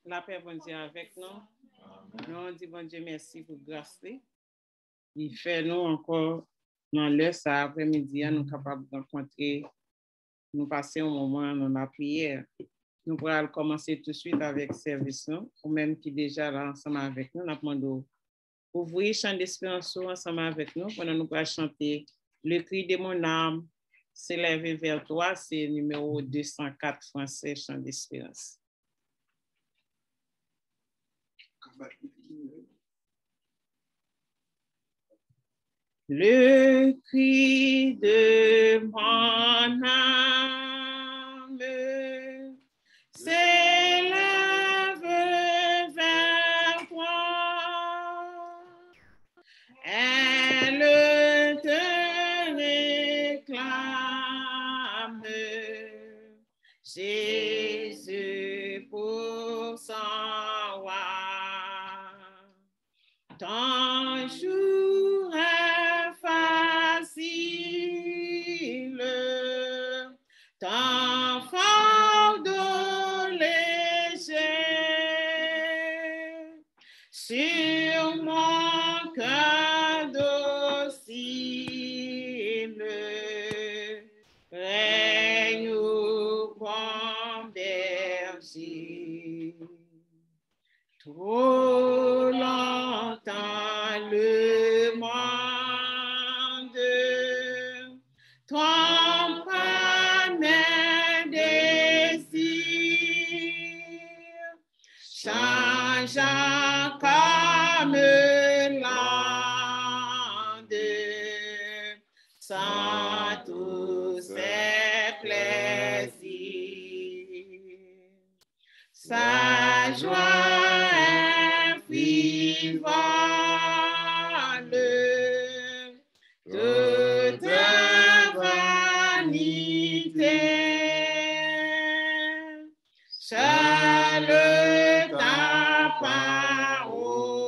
La paix, bon Dieu, avec nous. Nous disons, bon Dieu, merci pour grâce. Il fait nous encore dans l'heure, ça après-midi, nous sommes capables de rencontrer, nous passer un moment dans la prière. Nous pourrons commencer tout de suite avec service, ou même qui déjà là ensemble avec nous. Nous demandons ouvrir chant d'espérance ensemble avec nous pendant nous pourrons chanter le cri de mon âme, s'élever vers toi, c'est numéro 204 français, chant d'espérance. Le cri de mon âme s'élève vers toi. Elle te réclame, Jésus, pour son roi. Ton jour est facile, ton fardeau léger, sur mon cœur docile, règne comme berger. Trop longtemps le monde trompe mes désirs, changeant comme l'onde, sans tous ses plaisirs. Sa joie est frivole, toute vanité. Seule ta parole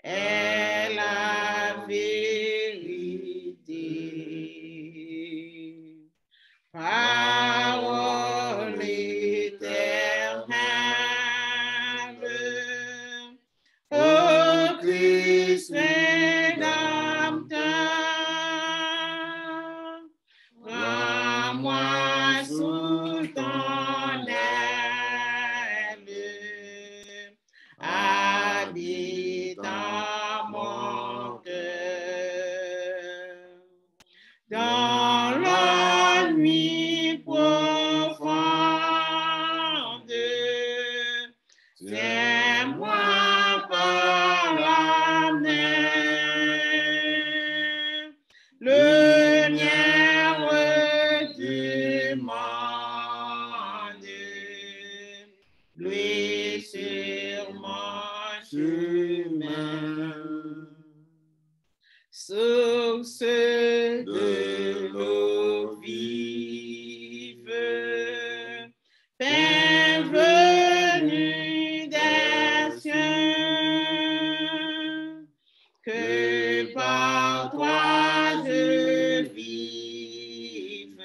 est la vérité. Parole éternelle, ô Christ rédempteur, prends-moi sous ton aile, habite dans mon cœur. Dans la nuit profonde, tiens-moi par la main, lumière du monde, lui sur mon chemin. Source de l'eau vive, pain venu des cieux, que par toi je vive,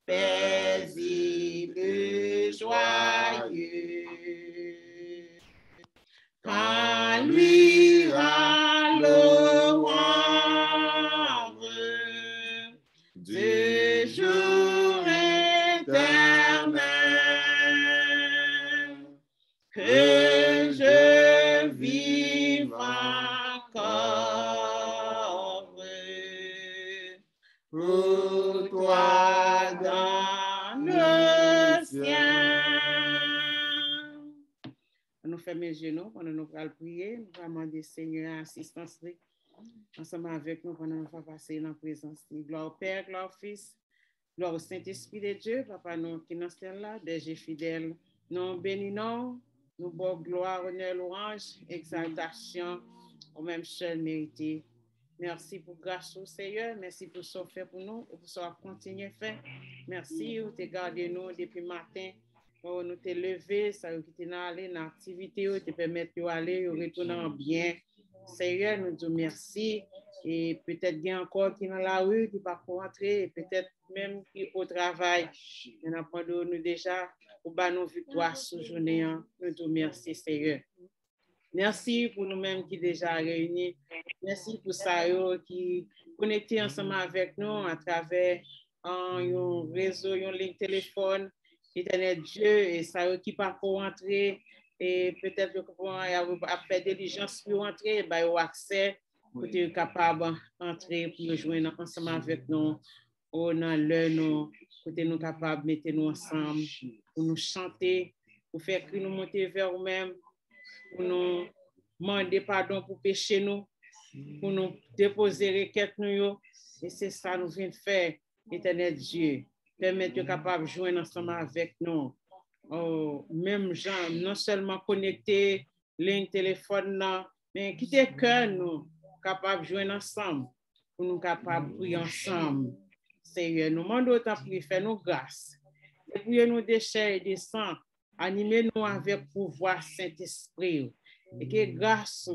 paisible, joyeux. Quand lui rend l'ombre du jour éternel, que je vive encore pour toi dans le ciel. Nous faisons mes genoux pendant nous allons prier. Nous allons demander Seigneur assistance ensemble avec nous pendant nous faire passer dans la présence. Gloire au Père, gloire au Fils, gloire au Saint-Esprit de Dieu, Papa nous qui nous sommes là, des fidèles. Nous bénissons, nous bon gloire, honneur, louange, exaltation au même seul mérité. Merci pour grâce au Seigneur, merci pour ce fait pour nous, pour ce qu'on continue à faire. Merci pour te garder nous depuis le matin. Oh, nous te levé, ça nous qui allé dans l'activité, te permettre d'aller, retourner bien. Seigneur, nous disons merci. Et peut-être bien encore qui dans la rue, qui va rentrer, peut-être même qui au travail, nous apprenons nous déjà pour bas nos victoires sous journée. Nous te remercions, Seigneur. Merci pour nous-mêmes qui déjà réunis. Merci pour ça qui connectés ensemble avec nous à travers un réseau, un ligne téléphone, Éternel Dieu, et ça qui pas pour entrer et peut-être que pour faire diligence pour entrer, ben au accès pour être capable d'entrer pour nous joindre ensemble avec nous. Dans l'heure, nous, pour nous capables de mettre nous ensemble, pour nous chanter, pour faire que nous monter vers nous-mêmes, pour nous demander pardon pour pécher nous, pour nous déposer requête nous. Et c'est ça nous vient de faire, Éternel Dieu. Permettre de capable de joindre ensemble avec nous. Oh, même gens, non seulement connecter ligne téléphone, là, mais quitter cœur nous, capable de joindre ensemble, pour nous capables de prier ensemble. Seigneur, nous demandons autant pour faire nos grâces. Dépouillez-nous des chairs et des sangs, animez-nous avec pouvoir Saint-Esprit. Et que grâce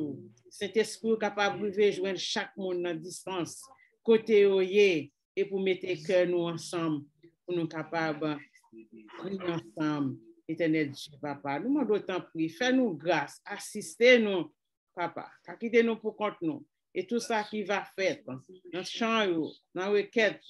Saint-Esprit capable de joindre chaque monde à distance, côté oyer, et pour mettre cœur nous ensemble, pour nous capables de prier ensemble. Éternel Dieu, Papa, nous demandons autant prier, fais-nous grâce, assistez-nous, Papa, quittez-nous pour compte nous. Et tout ça qui va faire, dans le chant, dans la requête,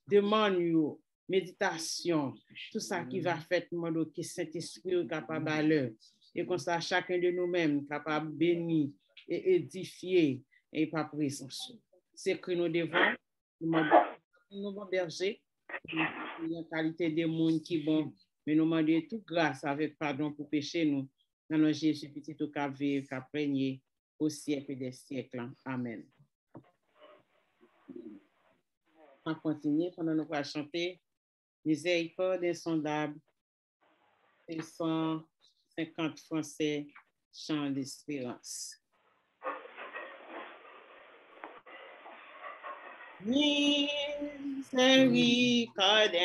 demande, méditation, tout ça qui va faire, nous demandons que Saint-Esprit est capable à l'heure. Et comme ça, chacun de nous-mêmes capable de bénir et édifier et pas présence. C'est que nous devons, nous devons berger, la qualité des monde qui bon, mais nous demandons toute grâce avec pardon pour pécher nous. Dans le Jésus petit au cap vivre, cap régner au siècle des siècles. Amen. On va continuer pendant nous va chanter Miséricorde insondable, 150 français, chant d'espérance. Miséricorde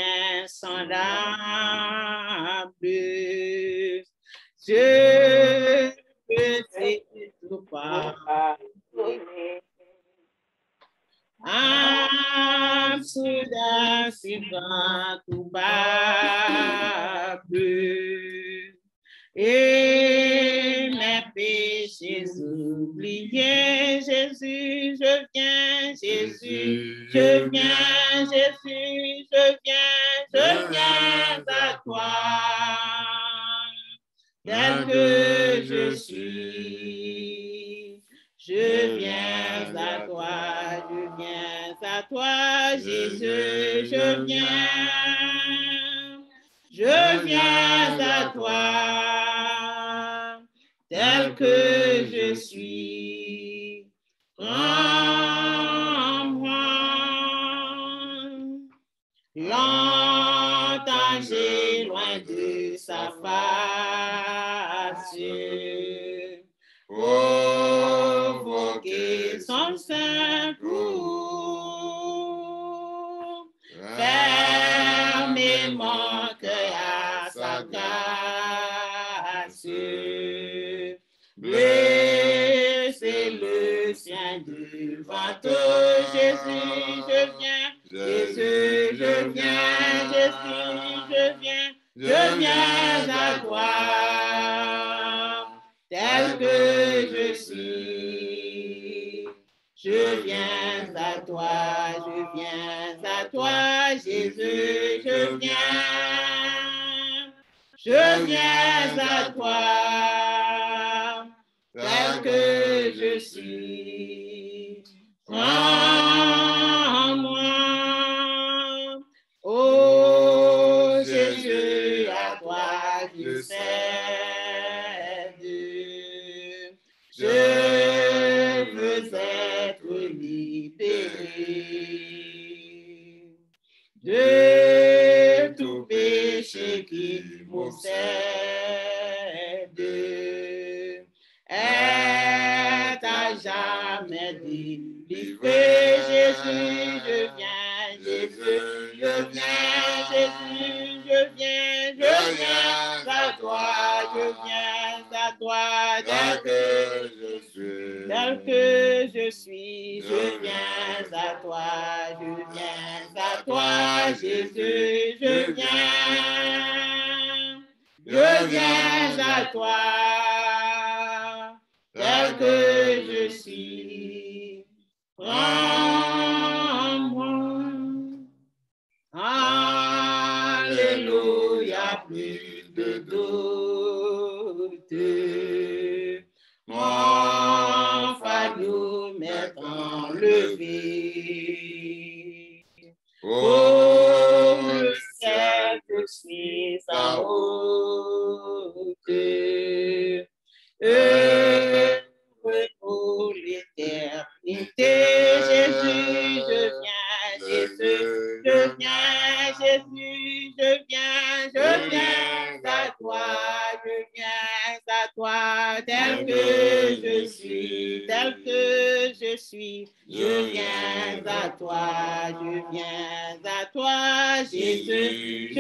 insondable, je peux tout pardonner. Âme soudain si grand coupable, et mes péchés oubliés, Jésus, je viens, Jésus, je viens, Jésus, je viens à toi, tel que je suis. Je viens à toi, Jésus, je viens à toi, tel que je suis. Prends-moi, longtemps j'ai loin de sa face. Provoquer son saint pour fermer mon cœur à sa grâce. Blessez le sien devant toi, Jésus, je viens, Jésus, je viens, Jésus, je viens à toi, tel que je suis. Je viens à toi, Jésus, je viens à toi, tel que je suis. Prends-moi, oh Jésus, à toi je cède. Je veux être libéré de tout péché qui m'obsède. Est à jamais délivré, Jésus, je viens, Jésus, je viens, Jésus, je viens à toi, je viens à toi. toi, tel que je suis, je viens à toi, Jésus, je viens à toi, tel que je suis, prends-moi. Alléluia, plus de doute. Mon fardeau m'est enlevé. Oh, le ciel, je suis sa haute. Heureux pour l'éternité, Jésus, je viens, Jésus, je viens, Jésus, je viens à toi, tel que je suis, je viens à toi, Jésus,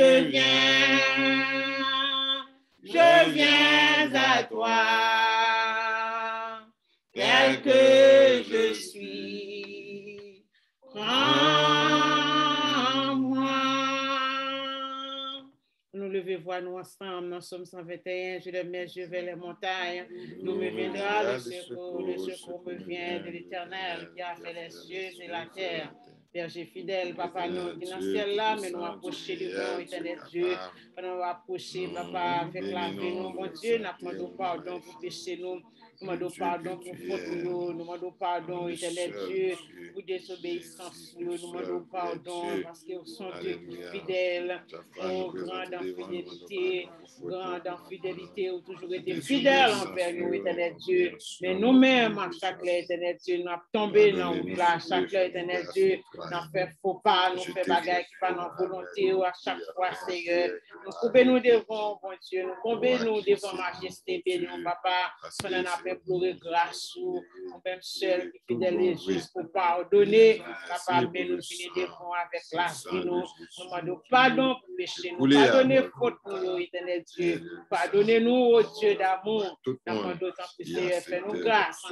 je viens à toi, tel que je suis, prends-moi. Nous levez voix nous ensemble, nous sommes 121, je lève mes yeux vers les montagnes, d'où me viendra le secours me vient de l'Éternel qui a fait les cieux et la terre. Berger fidèle, papa, nous qui dans le ciel là, mais nous approcher devant éternel Dieu, nous approcher, papa, avec la vie, nous, mon Dieu, nous demandons pardon pour pécher nous. Nous demandons pardon pour faute, nous demandons pardon, éternel Dieu, pour désobéissance, nous demandons pardon parce que nous sommes Dieu fidèle, oh, grand en fidélité, ou toujours été fidèle envers nous, éternel Dieu. Mais nous-mêmes, à chaque heure, éternel Dieu, nous avons tombé dans le là, à chaque heure, éternel Dieu, nous avons fait faux pas, nous fait bagaille qui pas dans volonté, ou à chaque fois, Seigneur, nous courbons-nous devant, bon Dieu, nous courbons-nous devant majesté, béni, papa, pendant nous avons pleuré grâce, ou même seul, qui fidèle et juste pour pardonner, papa, mais nous venons devant avec la vie, nous demandons pardon pour péché, nous pardonnez faute nous, éternel Dieu, pardonnez-nous, ô Dieu d'amour, nous demandons tant que Seigneur, fais-nous grâce,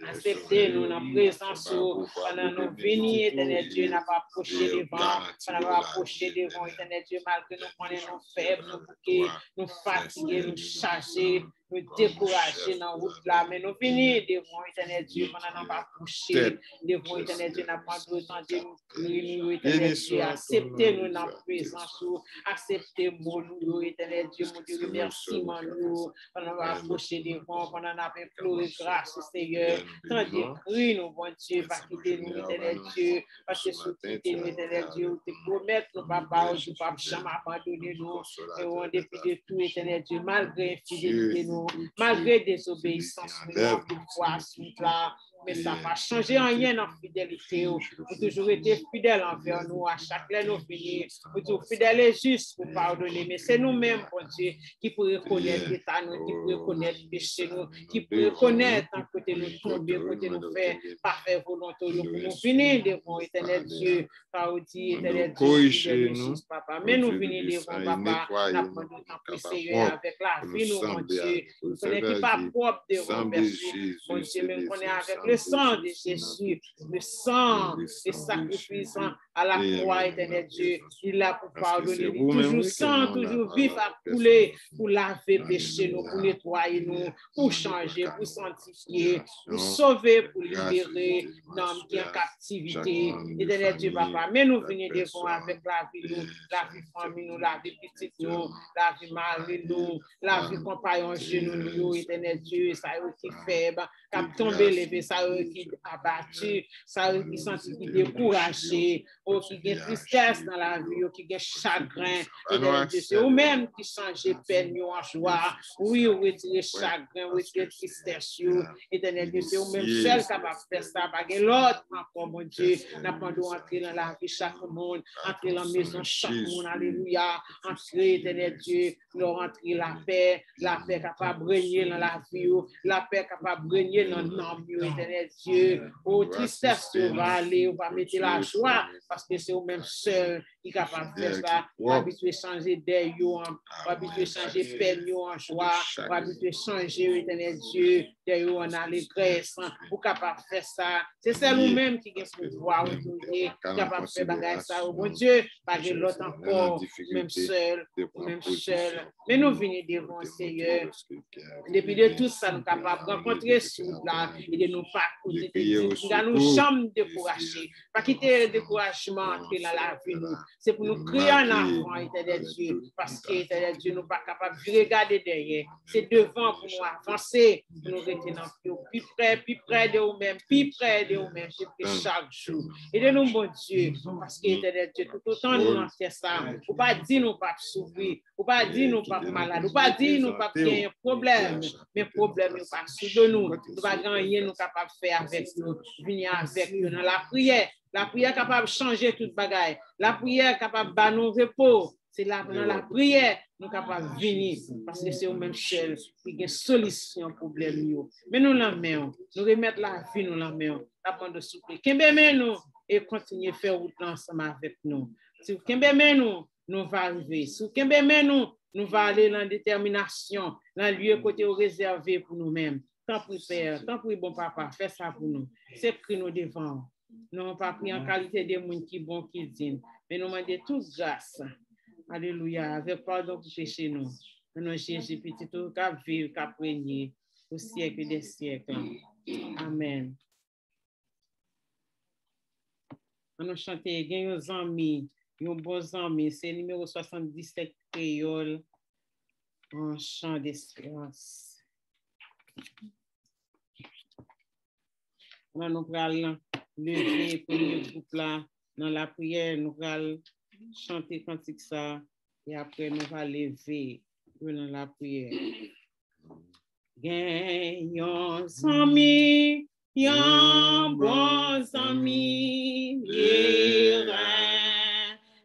acceptez-nous dans la présence, pendant nous venir, éternel Dieu, n'a pas approché devant, pendant nous approcher devant, éternel Dieu, malgré nous connaissons nos faibles, nous bouquets, nous fatigués, nous chargés, nous décourager dans la route là, mais nous venir devant éternel Dieu, pendant nous pas coucher, devant éternel Dieu, n'a pas d'autant de nous, éternel Dieu, acceptez-nous dans la présence, acceptez-nous, éternel Dieu, mon Dieu, remerciement nous, pendant nous approcher devant, pendant nous avons pleuré grâce, Seigneur, tant d'écrit nous, bon Dieu, pas quitter nous, éternel Dieu, parce que sous quitter nous, éternel Dieu, te promettre nous, papa, ou tu pas jamais abandonner nous, et on dépit de tout, éternel Dieu, malgré infidélité nous, malgré désobéissance, nous avons foi sur là, mais ça n'a pas changé en rien dans la fidélité. Vous avez toujours été fidèle envers nous, à chaque fois nous venir, vous êtes toujours fidèle et juste pour pardonner, mais c'est nous-mêmes, bon Dieu, qui pourrions reconnaître l'état nous, qui pourrions reconnaître le péché nous, qui pourrions reconnaître en côté nous tomber, côté nous faire parfaire volonté, pour nous venir devant éternel Dieu, car vous dites éternel Dieu, fidèle et juste, papa, mais nous venir devant, papa, nous demandons tant que Seigneur, avec la vie, nous, mon Dieu, nous connaissons qui pas propre devant, merci, mon Dieu, mais nous connaissons avec le sang de Jésus, le sang, le sacrifice à la croix, éternel Dieu, il a pour pardonner, il est toujours sang, toujours vif à couler, pour laver péché nous, pour nettoyer nous, pour changer, pour sanctifier, pour sauver, pour libérer l'homme qui est en captivité, éternel Dieu, papa, mais nous venons devant avec la vie nous, la vie famille nous, la vie petite nous, la vie mari nous, la vie compagnon genou nous, éternel Dieu, ça qui faible, qui a tombé levé, ça qui abattu, ça qui senti qui découragé, ou qui a tristesse dans la vie, ou qui a chagrin, éternel Dieu, c'est vous-même qui changez peine en joie, oui, retirer chagrin, retirer tristesse, éternel Dieu, c'est vous-même seul capable de faire ça, pas que l'autre encore, mon Dieu, n'a pas d'entrer dans la vie chaque monde, entrer dans la maison chaque monde, alléluia, entrer, éternel Dieu, leur entrer la paix capable de régner dans la vie, la paix capable de régner dans l'âme, éternel Dieu, oh, tristesse, on va aller, on va mettre la joie, parce que c'est vous-même seul il est capable de faire ça. Ou habitué changer d'air, ou habitué changer peine en joie, ou habitué changer, éternel Dieu, d'air en allégresse, ou capable de faire ça. C'est ça nous-mêmes qui est pouvoir aujourd'hui, capable de faire bagage ça. Bon Dieu, pas que l'autre encore, même seul. Mais nous venons devant le Seigneur. Depuis de tout ça, nous sommes capables de rencontrer sous là et de nous pas nous jamais décourager. Pas quitter le découragement entrer dans la vie. C'est pour nous crier en avant, éternel Dieu. Parce que, éternel Dieu, nous ne sommes pas capables de regarder derrière. C'est devant pour nous avancer, pour nous rester plus près de nous-mêmes, plus près de nous-mêmes, chaque jour. Et de nous, bon Dieu, parce que, éternel Dieu, tout autant nous en fait ça. Ou pas dire nous pas souffrir, ou pas dire nous pas malade, ou pas dire nous pas bien problème, mais problème nous pas sous nous. Nous pas gagner nous capable de faire avec nous, venir avec nous dans la prière. La prière capable de changer toute bagaille. La prière capable de battre nos repos. C'est là dans la prière nous capable de venir parce que c'est au même seul qui a une solution au problème. Mais nous la main, nous remettre la vie nous la main, apprendre de souffler. Qu'embême nous et continuer à faire route ensemble avec nous. Si qu'embême nous, nous va arriver. Si qu'embême nous, nous va aller dans la détermination, dans le lieu côté réservé pour nous-mêmes. Tant pour Père, tant pour bon papa, fais ça pour nous. C'est que nous devons. Nous n'avons pas pris en qualité de monde qui bon qui dit, mais nous demandons toute grâce. Alléluia, avec pardon pour pécher nous. Nous Jésus petit tout cap vivre, cap régner au siècle des siècles. Amen. Nous chanter gagne aux amis, un bon ami, c'est numéro 77 créole en chant d'espérance. Nous allons lever pour le groupe là dans la prière, nous allons chanter cantique ça et après nous allons lever dans la prière. Gagnons amis, yon bons amis,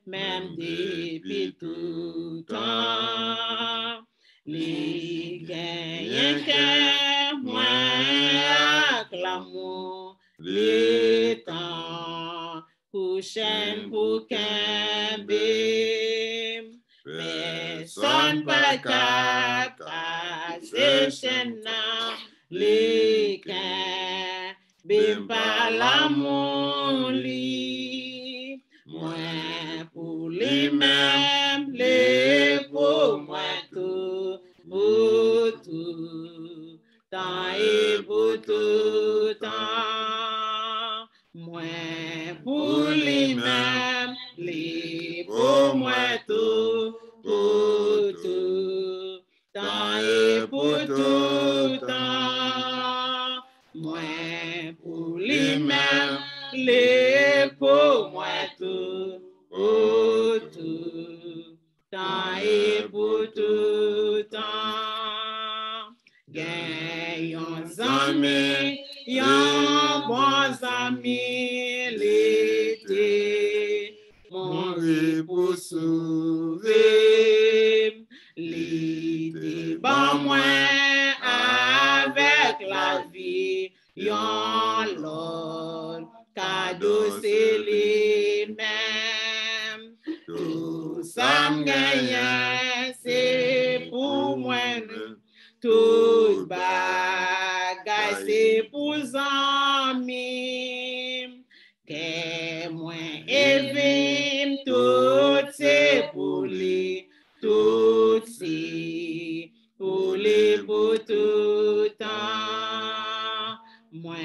même depuis tout temps, les gagnants que moi acclamons. Les temps prochains pour qu'un personne pas casser chaîne les qu'un pas l'amour li moi pour les mêmes les pour moi tout pour tout temps et pour tout temps. Moi pour lui-même, lui pour moi tout, pour tout temps et pour tout temps. Moi pour lui-même, lui pour moi tout, pour tout temps et pour tout temps. Gagnons amis, yon bons amis, l'été, mon pour sauver, l'été, bon moins avec la vie, yon l'autre, cadeau c'est les mêmes, tout ça m'gagne, c'est pour moi. Tout bagay c'est pour amis, que moi évime, tout c'est pour lui, tout c'est pour lui pour tout temps. Moi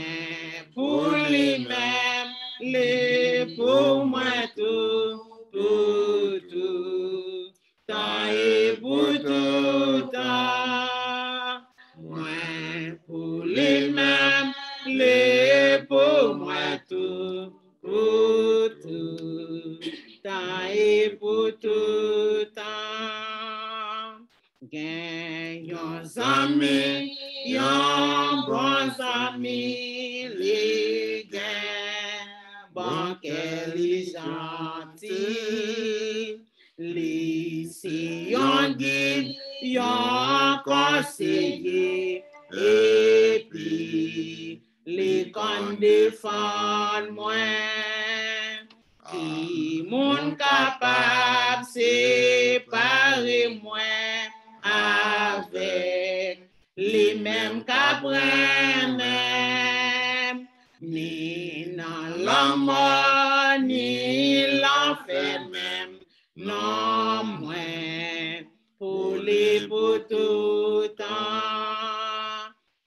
pour lui-même, lui pour moi tout, pour tout temps et pour tout temps. Pour les mêmes, les pour moi tout, pour tout temps et pour tout temps. Gagnons amis, yon bons amis, les gains, bon qu'elle est gentille, les si yon guide, yon conseiller. Et puis, les qu'on défendent moi, Qui monde capable séparer moi avec les mêmes cabrins même, ni dans la mort, ni l'enfer même, non moins pour les pour tout temps,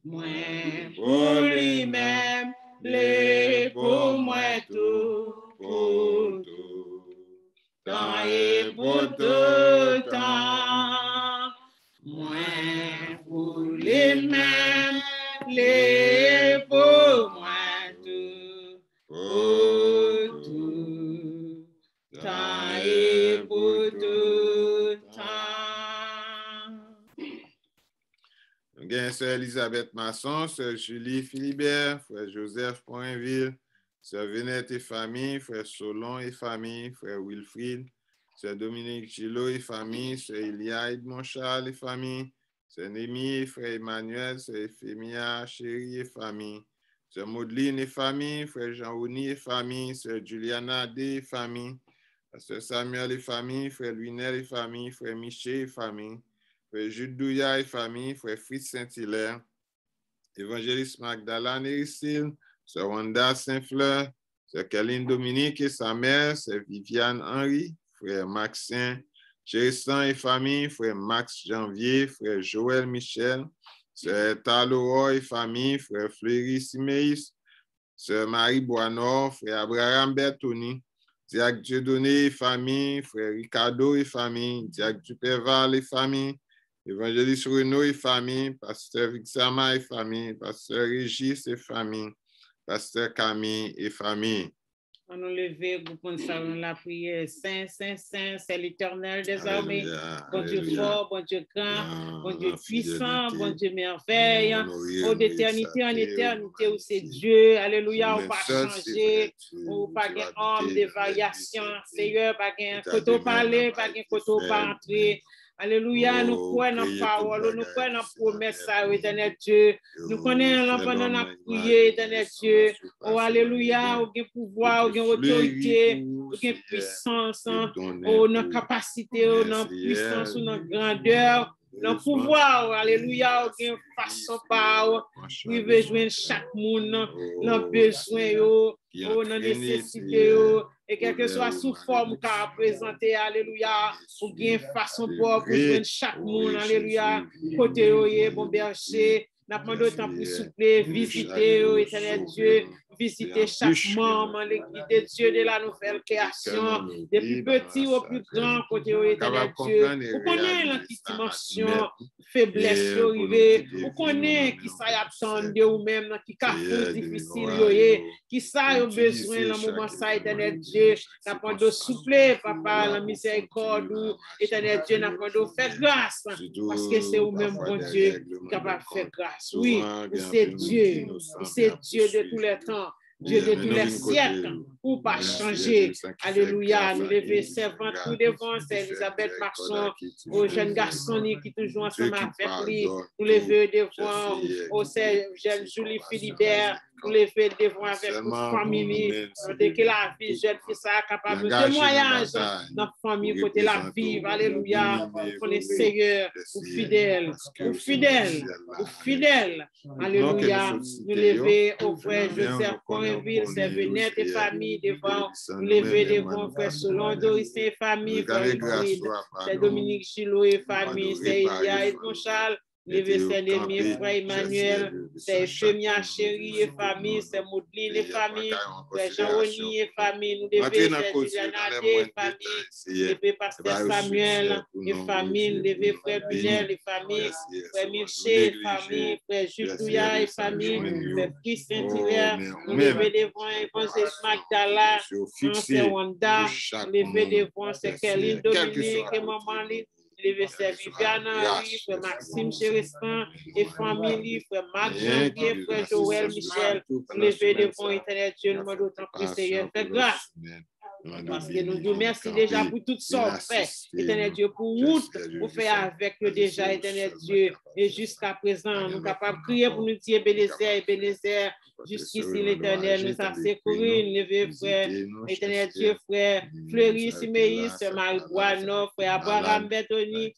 moins pour lui-même, les pour moi tout, pour tout temps et pour tout temps, moins pour lui-même, les pour moi tout, pour tout temps et pour tout temps. Bien, sœur Elisabeth Masson, sœur Julie Philibert, frère Joseph Poinville, sœur Venette et famille, frère Solon et famille, frère Wilfried, sœur Dominique Gillot et famille, sœur Elia Edmond Charles et famille, sœur Némi et frère Emmanuel, sœur Ephemia Chérie et famille, sœur Maudeline et famille, frère Jean-Ouni et famille, sœur Juliana D et famille, sœur Samuel et famille, frère Louinel et famille, frère Miché et famille, frère Jude Douya et famille, frère Fritz Saint-Hilaire, évangéliste Magdala Néricile, sœur Wanda Saint-Fleur, sœur Caline Dominique et sa mère, sœur Viviane Henry, frère Maxime Géristan et famille, frère Max Janvier, frère Joël Michel, sœur Taloro et famille, frère Fleury Siméis, sœur Marie Boisnord, frère Abraham Bertoni, Diacre Dieudonné et famille, frère Ricardo et famille, Diacre Duperval et famille, évangéliste Renaud et famille, pasteur Vixama et famille, pasteur Régis et famille, pasteur Camille et famille. On nous lever pour la prière. Saint, Saint, Saint, c'est l'Éternel des armées. Bon Dieu fort, bon Dieu grand, bon Dieu puissant, bon Dieu merveille. Oh, d'éternité en éternité, où c'est Dieu. Alléluia, on pas changer. Ou pas de homme de variation. Seigneur, pas de côté parler, pas de côté pas entrer. Alléluia, nous croyons dans la parole, nous croyons dans la promesse, éternel Dieu. Nous connaissons pendant la prière, éternel Dieu. Oh, alléluia, au pouvoir, au autorité, au puissance, au dans capacité, dans puissance, dans grandeur, dans pouvoir, alléluia, au façon par, nous veut joindre chaque monde, dans besoin, dans nécessité, et quelle que soit sous forme qu'a présenté, alléluia, pour bien façon pour joindre chaque monde, alléluia, côté bon berger, n'a pas d'autant pour souffler, visiter, éternel Dieu, visiter chaque membre, l'église de Dieu de la nouvelle création, depuis petit au plus grand, côté éternel Dieu, vous connaissez la dimension, faiblesse, vous connaissez qui ça attend ou même qui cafou difficile, qui ça a besoin dans le moment ça, éternel Dieu, n'a pas de souffler, papa, la miséricorde, éternel Dieu, n'a pas de faire grâce, parce que c'est vous-même, bon Dieu, qui est capable de faire grâce. Oui, c'est Dieu de tous les temps, Dieu de tous les siècles, pour pas changer. Alléluia, nous lever servant tout devant, c'est Elisabeth Marchand, aux jeunes garçons qui toujours ensemble avec lui, nous lever devant, aux jeunes Julie Philibert, nous lever devant avec notre famille, dès que la vie jeune fille ça capable de témoignage, notre famille côté la vie, alléluia, pour les Seigneur, ou fidèles, alléluia, nous lever au frère Joseph Poinville, c'est Venette et famille devant, nous lever devant frère Solon Doris et famille, frère Wilfried, c'est Dominique Gillot et famille, c'est Elia et Charles, lever c'est Némi, frère Emmanuel, c'est Ephemia Chérie et famille, c'est Maudeline et famille, frère Jean-Oni et famille, nous lever c'est Juliana et famille, lever pasteur Samuel et famille, lever frère Bunel et famille, frère Miché et famille, frère Jules Douya et famille, frère Fritz Saint-Hilaire, nous lever devant évangéliste Magdala, frère Wanda, lever devant c'est Caline Dominique et maman lever c'est Viviane Henry, frère Maxime Géristan et famille, frère Marc Janvier, frère Joël Michel, lever devant éternel Dieu, nous demandons autant plus Seigneur, fais grâce. Parce que nous disons merci déjà pour tout ça fait, éternel Dieu, pour route, pour faire avec eux déjà, éternel Dieu. Et jusqu'à présent, nous sommes capables de crier pour nous dire Ebenezer, jusqu'ici l'éternel nous a secouru, levé frère, éternel Dieu, frère Fleury, Siméis, frère Marie-Bois, frère Abraham Bertoni,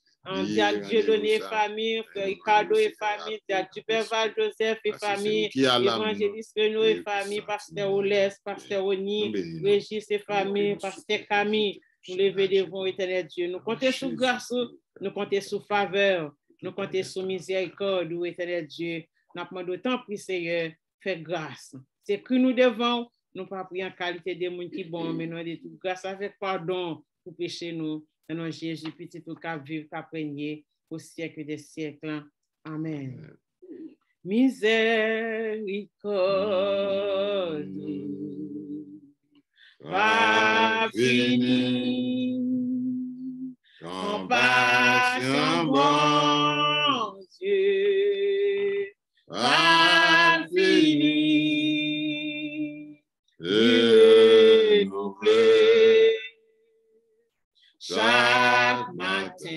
Dieu donné famille, frère Ricardo et famille, Duperval Joseph et famille, évangéliste Renaud et famille, pasteur Oles, pasteur Oni, Régis et famille, pasteur Camille, nous lever devant éternel Dieu. Nous comptons sous grâce, nous comptons sous faveur, nous comptons sous miséricorde, éternel Dieu. Nous demandons autant pour Seigneur, fais grâce. C'est que nous devons, nous pas pris en qualité de monde qui bon, mais nous de toute grâce avec pardon pour pécher nous. Dans nom Jésus, petit tout qu'à vivre, qu'à régner au siècle des siècles. Amen. Miséricorde, pas fini, compassion, bon Dieu, pas fini, renouvelé. Chaque matin,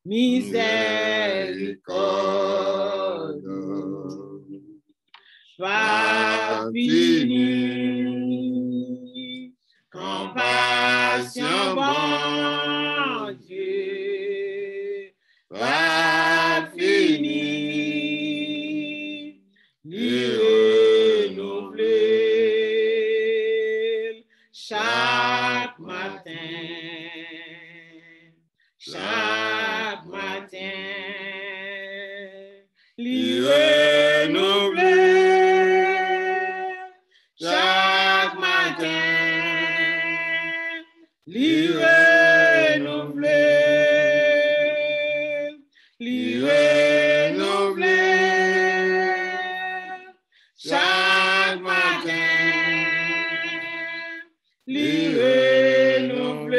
miséricorde, pas fini, compassion, bon Dieu, pas fini, renouvelé chaque matin, li renouvelé chaque matin, li renouvelé chaque matin, li renouvelé,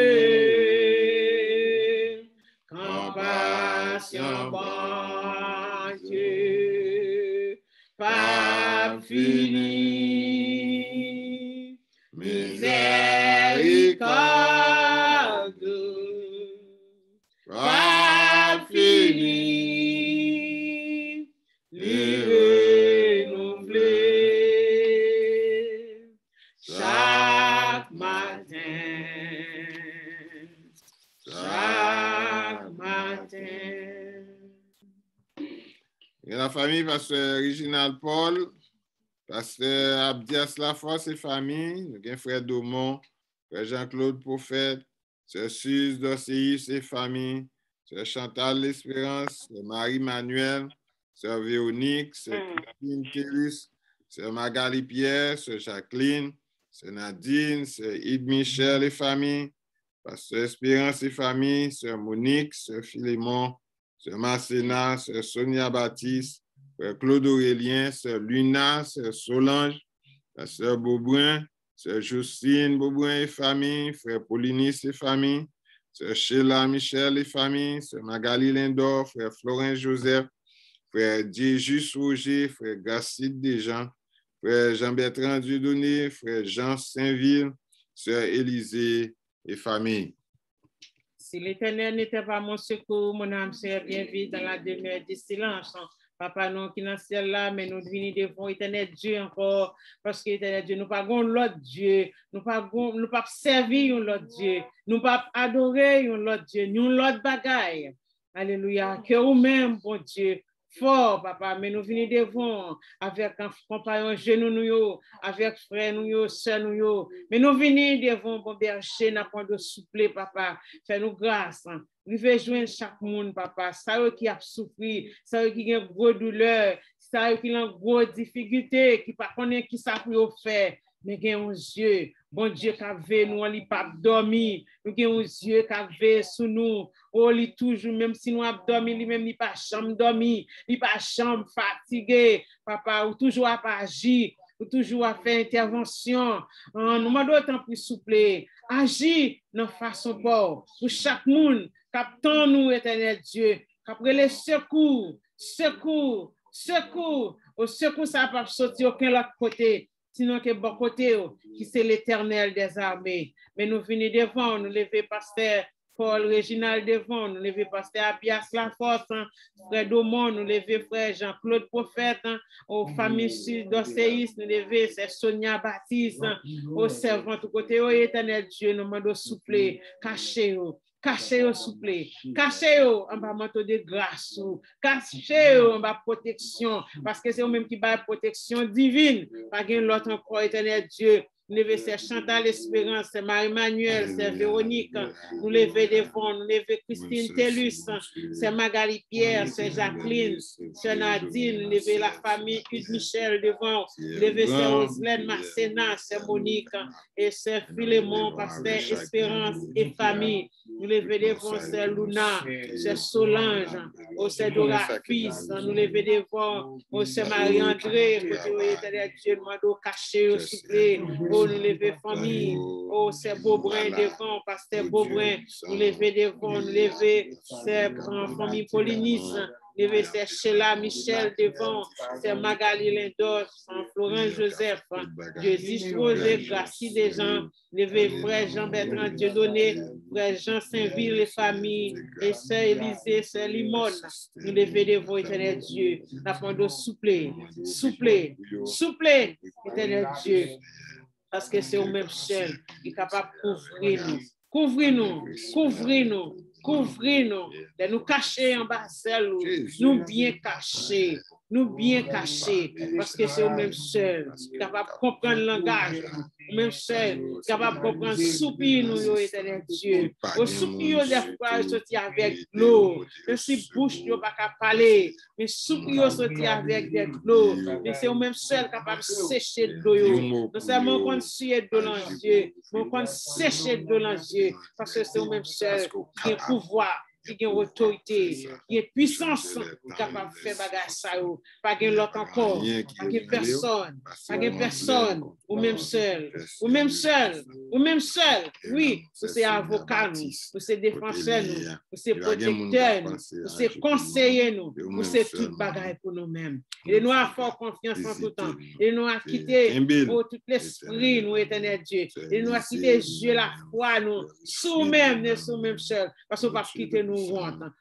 compassion, bon Dieu, pas fini, miséricorde, pas fini, li renouvelé chaque matin. Et la famille, pasteur Reginald Paul, pasteur Abdias Lafosse et famille, le frère Domon, frère Jean-Claude Prophète, sœur Suze Dosséus et famille, sœur Chantal L'Espérance, sœur Marie-Manuel, sœur Véronique, sœur Christine Kélis, sœur Magali Pierre, sœur Jacqueline, sœur Nadine, sœur Yves Michel et famille, pasteur Espérance et famille, sœur Monique, sœur Philémon, sœur Marcena, sœur Sonia Baptiste, frère Claude Aurélien, sœur Luna, sœur Solange, sœur Beaubrun, sœur Justine Beaubrun et famille, frère Paulinis et famille, sœur Sheila Michel et famille, sœur Magali Lindor, frère Florent Joseph, frère Djejus Roger, frère Gacide Desjans, frère Jean-Bertrand Dieudonné, frère Jean Saint-Ville, sœur Élisée et famille. Si l'Éternel n'était pas mon secours, mon âme serait bien vide dans la demeure du silence. Papa, nous qui dans le ciel là, mais nous venons devant l'éternel Dieu encore, parce que l'éternel Dieu, nous pas l'autre Dieu, nous pas servir l'autre Dieu, nous pas adorer l'autre Dieu, nous l'autre bagaille. Alléluia, que vous-même, bon Dieu, fort, papa, mais nous venons devant avec un compagnon genou nous, avec frère nous, soeur nous, mais nous venons devant bon berger, n'a pas de souffler, papa, fais-nous grâce. Nous devons joindre chaque monde, papa, ça qui a souffert, ça qui a une grosse douleur, ça qui a une grosse difficulté, qui ne connaît pas qui ça peut faire. Mais il y a un Dieu, bon Dieu qui a vu nous, on n'a pas dormi. Nous avons un Dieu qui a vu sur nous. Oh, il toujours, même si nous avons dormi, lui-même, il n'a pas chambre dormi, il n'a pas chambre fatigué. Papa, ou toujours à agir, ou toujours à faire intervention. Nous demandons autant pour souffler. Agir de façon pour chaque monde. Captant nous, éternel Dieu. Après les secours. Au secours, ça pas sortir aucun autre côté. Sinon que bon côté, qui c'est l'Éternel des armées. Mais nous venons devant, nous lever pasteur Paul Réginald devant, nous lever pasteur Abias Laforce, frère Domon, nous lever frère Jean-Claude Prophète, aux familles sud d'Océis, nous lever c'est Sonia Baptiste, aux servants tout côté, oh Éternel Dieu, nous demandons souffler, cachez-vous. Cachez-vous, s'il vous plaît. Cachez-vous en bas manteau de grâce. Cachez-vous en bas protection. Parce que c'est vous-même qui bat protection divine. Pas l'autre encore, éternel Dieu. Nous lever c'est Chantal Espérance, c'est Marie-Manuel, c'est Véronique. Nous lever devant, nous lever Christine Tellus, c'est Magali Pierre, c'est Jacqueline, c'est Nadine, nous lever la famille Hugues Michel devant, nous lever c'est Roselène Marcena, c'est Monique, et c'est Philémon, pasteur Espérance et famille. Nous lever devant, c'est Luna, c'est Solange, c'est Dora Fils, nous lever devant, c'est Marie-André, Dieu, nous cacher, s'il vous plaît. Oh, nous lever famille. Oh, c'est Beaubrun devant, pasteur Beaubrun. Nous lever devant, nous lever, c'est famille Polynice. Lever, c'est Sheila Michel devant, c'est Magali Lindos, Florent Joseph, Jésus Rosé, Gracie des gens. Lever frère Jean-Bertrand Dieudonné, frère Jean Saint-Ville, les familles, et sœur Élisée, sœur Limone. Nous lever devant, éternel Dieu. Nous souffler, souffler, souffler, éternel Dieu. Parce que c'est au même seul qui est capable de couvrir nous. Couvrir-nous, couvrir-nous, couvrir-nous, de nous cacher en bas celle, nous bien cacher, parce que c'est au même seul capable de comprendre le langage, au même seul capable de comprendre soupir nous, éternel Dieu. Au soupir des fois, sortir avec l'eau, même si bouche n'a pas qu'à parler, mais soupir sortir avec de l'eau, mais c'est au même seul capable de sécher de l'eau. Non seulement qu'on suit de l'eau Dieu, mais qu'on sécher de l'eau Dieu, parce que c'est au même seul qui a pouvoir, qui a autorité, qui a puissance capable de faire bagage ça, pas l'autre encore, pas personne, ou même seul, oui, c'est avocat nous, c'est défenseur nous, c'est protecteur nous, c'est conseiller nous, c'est tout bagage pour nous-mêmes. Et nous avons fort confiance en tout temps, et nous avons quitté tout l'esprit, nous éternel Dieu, et nous avons quitté Dieu la foi, nous, sous-même seul, parce qu'on ne va pas quitter nous.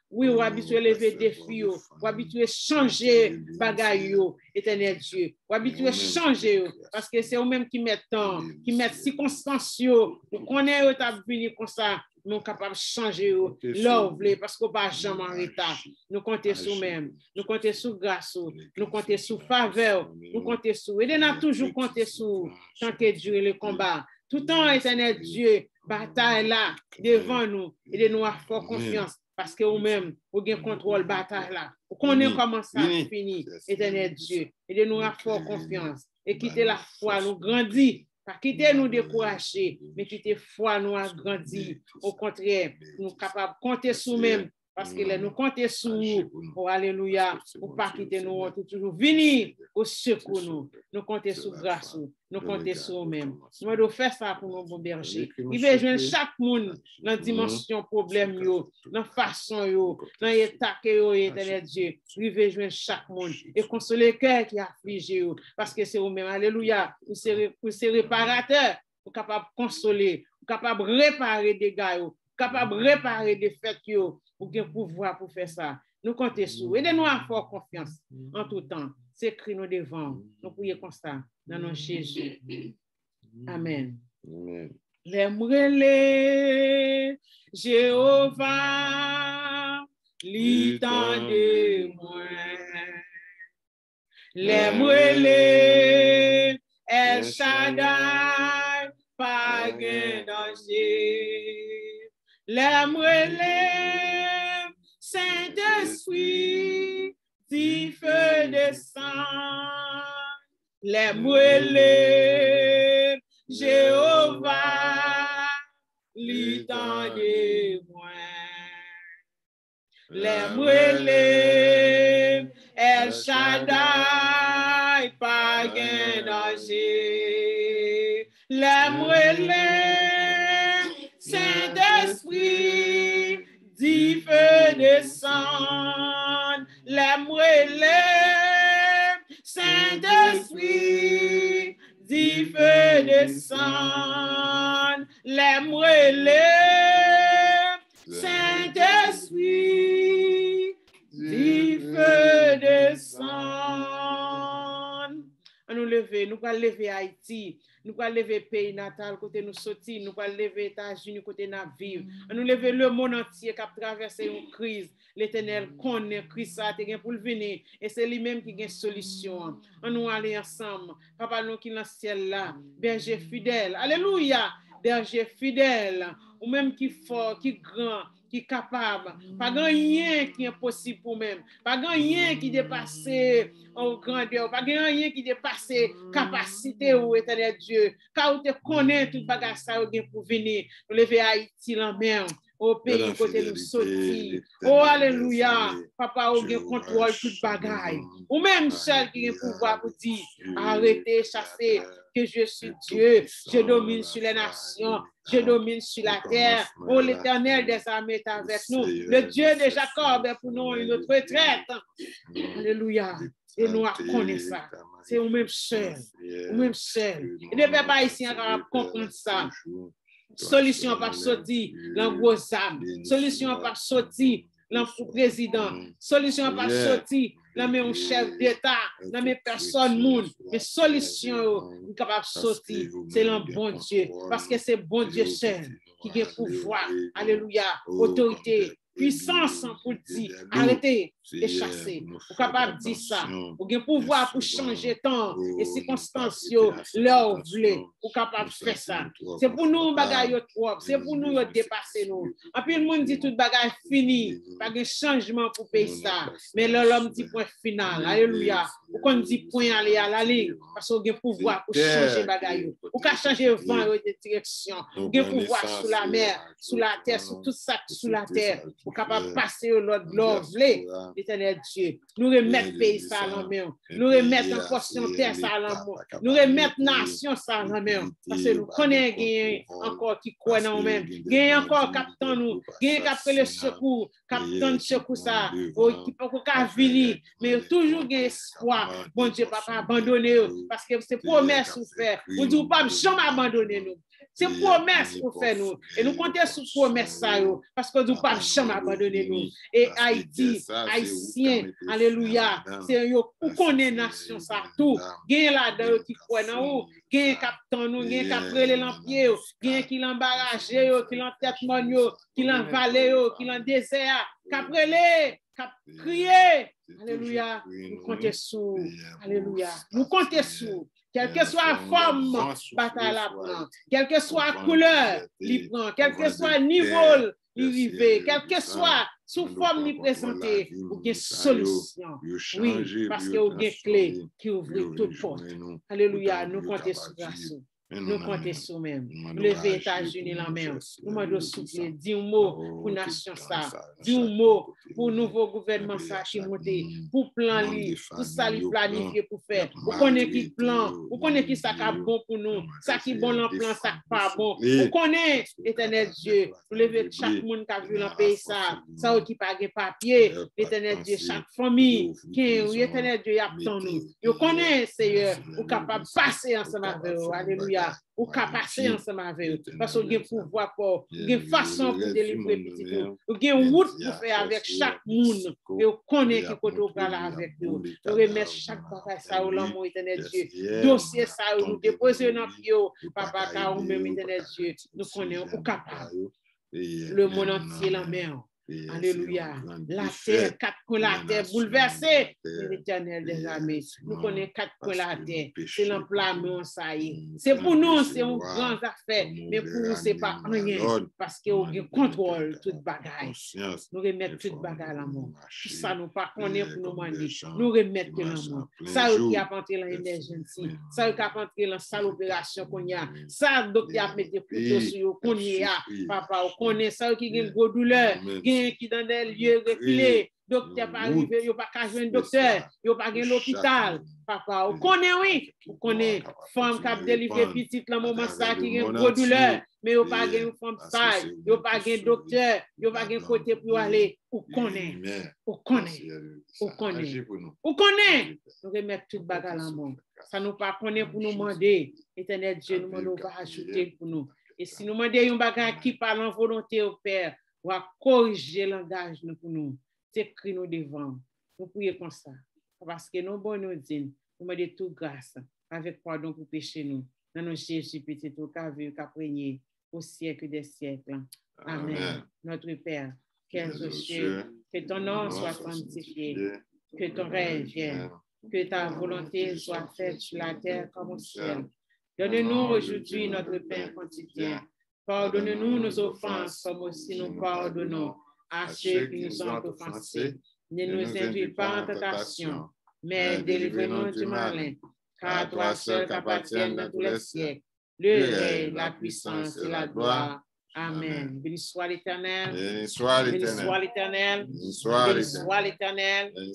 Oui, on va habituer lever des filles, on va habituer changer bagaille, éternel Dieu. On va habituer changer, parce que c'est eux-mêmes qui mettent temps, qui mettent circonstances, nous connaissons ta venir comme ça, nous sommes capables de changer, l'ouvre, parce qu'on ne va jamais en retard. Nous comptons sur nous-mêmes, nous comptons sur grâce, nous comptons sur faveur, nous comptons sur, et nous avons toujours compté sur tant que Dieu le combat. Tout le temps, éternel Dieu, bataille là, devant nous, et de nous avoir fort confiance. Parce que vous-même, vous avez contrôle bataille là. Vous connaissez comment ça finit, éternel Dieu. Et de nous avoir fort confiance. Et quitter la foi, nous grandir. Pas quitter nous décourager, mais quitter foi, nous agrandir. Au contraire, nous sommes capables de compter sur nous-mêmes. Parce que là, nous comptons sur vous. Oh, alléluia. Pour pas quitter nous, toujours venir au secours nous. Nous comptons sur grâce. Nous comptons sur nous-mêmes. Nous devons faire ça pour nos bons bergers. Il veut joindre chaque monde dans la dimension problème, dans la façon, dans l'état que éternel Dieu. Il veut joindre chaque monde et consoler le cœur qui est affligé. Parce que c'est vous-même. Alléluia. Vous serez réparateur. Vous êtes capable de consoler. Vous êtes capable de réparer des dégâts. Vous êtes capable de réparer des faits. Pour qu'il pouvoir pour faire ça. Nous comptons sur. Aidez-nous à avoir confiance en tout temps. C'est écrit nous devant. Nous prions comme ça dans notre Jésus. Amen. L'aimerait Jéhovah, l'étendez moi. L'aimerait El Shaddai, pas de danger. L'aimerait Saint-Esprit, si feu descend. L'aimerait Jéhovah, l'étendez moi. L'aimerait El Shaddai, pas de danger. L'aimerait Saint-Esprit, dit feu descend, l'aimerait descend, l'aimerait Saint-Esprit, du feu descend. Nous lever, nous allons lever Haïti, nous allons lever pays natal côté nous sortir, nous allons lever États-Unis côté nous vivre, nous lever le monde entier qui a traversé une crise. L'Éternel connaît Christ a été pour venir et c'est lui-même qui a une solution. On nous aller ensemble. Papa nous qui dans le ciel là, berger fidèle. Alléluia, berger fidèle, ou même qui fort, qui grand, qui est capable. Pas rien qui est impossible pour même. Pas rien qui dépasse en grandeur. Pas rien qui dépasse capacité ou Éternel Dieu. Car tu connais tout bagage ça pour venir. Nous lever Haïti la mer. Au pays côté nous sortir. Oh alléluia. Papa ou gen contrôle tout bagaille. Ou même seul qui a pouvoir pour dire arrêtez, chasser que je suis Dieu. Je domine sur les nations. Je domine sur la terre. Oh, l'Éternel des armées est avec nous. Le Dieu de Jacob est pour nous une retraite. Alléluia. Et nous connaissons ça. C'est nous-mêmes seuls. Nous-mêmes seuls. Et ne peut pas ici encore comprendre ça. Solution pas sortir dans gros âme. Solution pas sortir dans le président. Solution pas sortir dans un chef d'État, dans mes personnes monde. Mais solution capable sortir, c'est le bon Dieu. Parce que c'est bon Dieu seul qui a pouvoir. Alléluia. Autorité. Puissance pour dire, arrêtez de chasser. Vous êtes capable de dire ça. Vous avez pouvoir pour changer temps et circonstances, leur voulez. Vous êtes capable de faire ça. C'est pour nous, bagaille trop. C'est pour nous, dépasser nous. En plus, le monde dit tout bagaille fini. Pas de changement pour payer ça. Mais l'homme dit point final. Alléluia. Ou qu'on dit point aller à la ligne. Parce que vous avez pouvoir pour changer bagaille. Vous pouvez changer le vent de direction. Vous avez pouvoir sous la mer, sous la terre, sous tout ça, sous la terre. Pour capable passer au Lord Lovely, l'Éternel Dieu. Nous remettre pays ça à la main. Nous remettre en portion terre ça à la main. Nous remettre nation ça à la main. Parce que nous connaissons encore qui croient dans nous-mêmes. Gagne encore capitaine nous. Gagne après le secours. Capitaine secours ça. Qui peut pas venir. Mais toujours gagne espoir. Bon Dieu, papa, abandonner. Parce que c'est promesse pour faire. Vous dites pas jamais abandonner nous. C'est promesse pour faire nous. Et nous comptons sur promesse ça. Parce que nous pas jamais abandonner nous. Et Haïti, Haïtien, alléluia. C'est eux qui connaissent nation ça tout. Gagne là-dedans qui croient dans nous. Gagne capitaine nous. Gagne capre les lampiers. Gagne qui l'embarrasse, qui l'entête monio, qui l'envalé, qui l'en désert. Capre les. Cap crier. Alléluia. Nous comptons sur. Alléluia. Nous comptons sur. Quelle que soit la forme, bataille la prend. Quelle que soit la couleur, il prend. Quel que soit le niveau, il arrive. Quelle que soit sous forme il présenter, ou bien solution. Oui, parce que vous avez clé qui ouvre toute porte. Alléluia, nous comptons sur grâce. Nous comptons sur même. Nous lever États-Unis la main. Nous demandons souffler. Dis un mot pour la nation ça. Dis un mot pour le nouveau gouvernement ça qui monte. Pour plan li, pour ça li planifier pour faire. Vous connaissez qui plan, vous connaissez qui ça qui est bon pour nous, ça qui est bon dans le plan, ça qui n'est pas bon. Vous connaissez l'Éternel Dieu. Vous levez chaque monde qui a vu dans le pays ça qui n'a pas de papier. L'Éternel Dieu, chaque famille qui l'Éternel Dieu a nous. Vous connaissez, Seigneur, vous êtes capable de passer ensemble avec vous. Alléluia. Ou passer ensemble avec eux. Parce que vous avez pouvoir pour, vous avez façon pour délivrer petit peu. Vous avez une route pour faire avec chaque monde. Et vous connaissez qui peut parler avec nous. Vous remettez chaque bagage ça au l'amour éternel Dieu. Dossier ça, nous déposer dans le pied. Papa, car vous-même éternel Dieu, nous connaissons capable. Le monde entier la mer. Alléluia. La terre, quatre coins la terre bouleversée. L'Éternel des armées. Nous connaissons quatre coins la terre. C'est l'emploi, ça y est. C'est pour nous, c'est une grande affaire. Mais pour nous, ce n'est pas rien. Parce qu'on contrôle toute bagaille. Nous remettons toute bagaille à l'amour. Ça, nous pas connaître pour nous demander. Nous remettons l'amour. Ça, qui a entré dans l'émergency. Ça, qui a entré dans la salle opération qu'on y a. Ça, docteur a mis des couteaux sur qu'on y a. Papa, on connaît ça qui a une grosse douleur. Qui dans des lieux reculés, docteur pas arrivé, il n'y a pas qu'à jouer un docteur, il n'y a pas qu'à l'hôpital. Papa, vous connaissez, oui, vous connaissez, femme qui a délivré petite, le moment ça, qui a une grosse douleur, mais yo pas gen femme sage, yo pas gen docteur, yo pas gen côté pour aller, ou connaît. Ou connaît. Ou connaît. Ou connaît. Nous remettre tout bagarre en monde. Ça nous pas connaît pour nous demander. Éternel Dieu, nous demandons pas ajouter pour nous. Et si nous demandons un bagage qui parle en volonté au Père, on va corriger le langage pour nous. C'est écrit nous devant. Nous prions comme ça. Parce que nous bon nous disons, nous demandons toute grâce avec pardon pour pécher nous. Dans nos Jésus petit tout qu'a vu qu'a prégné au siècle des siècles. Amen. Notre Père, qui es aux cieux, que ton nom soit sanctifié, que ton règne vienne, que ta volonté soit faite sur la terre comme au ciel. Donne-nous aujourd'hui notre pain quotidien. Pardonne-nous nos offenses comme aussi nous pardonnons à ceux qui nous ont offensés. Ne nous induis pas en tentation, mais délivre-nous du malin. Car à toi seul qu'appartiennent dans tous les siècles le règne, la puissance et la gloire. Amen. Béni soit l'Éternel. Béni soit l'Éternel. Béni soit l'Éternel. Béni soit l'Éternel. Béni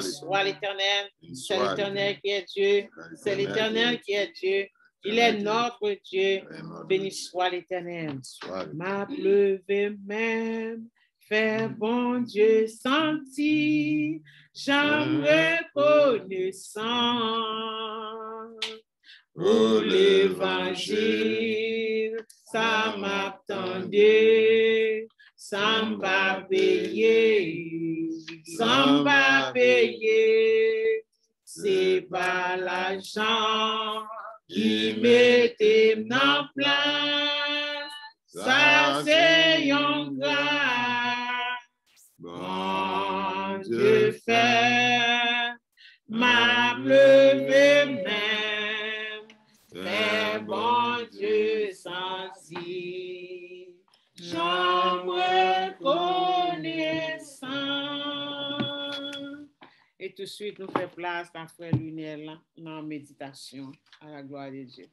soit l'Éternel. C'est l'Éternel qui est Dieu. C'est l'Éternel qui est Dieu. Il est notre Dieu. Béni soit l'Éternel. Ma pleuve même. Fais bon Dieu senti, j'en reconnaissant. Pour l'évangile, ça m'attendait, ça m'a payé, ça m'a payé. C'est pas l'argent qui m'était en place, ça c'est un grâce. Bon Dieu fait, m'a levé même, fait bon Dieu senti, j'en reconnaissant. Et tout de suite, nous faisons place à frère Lunel là, dans la méditation, à la gloire de Dieu.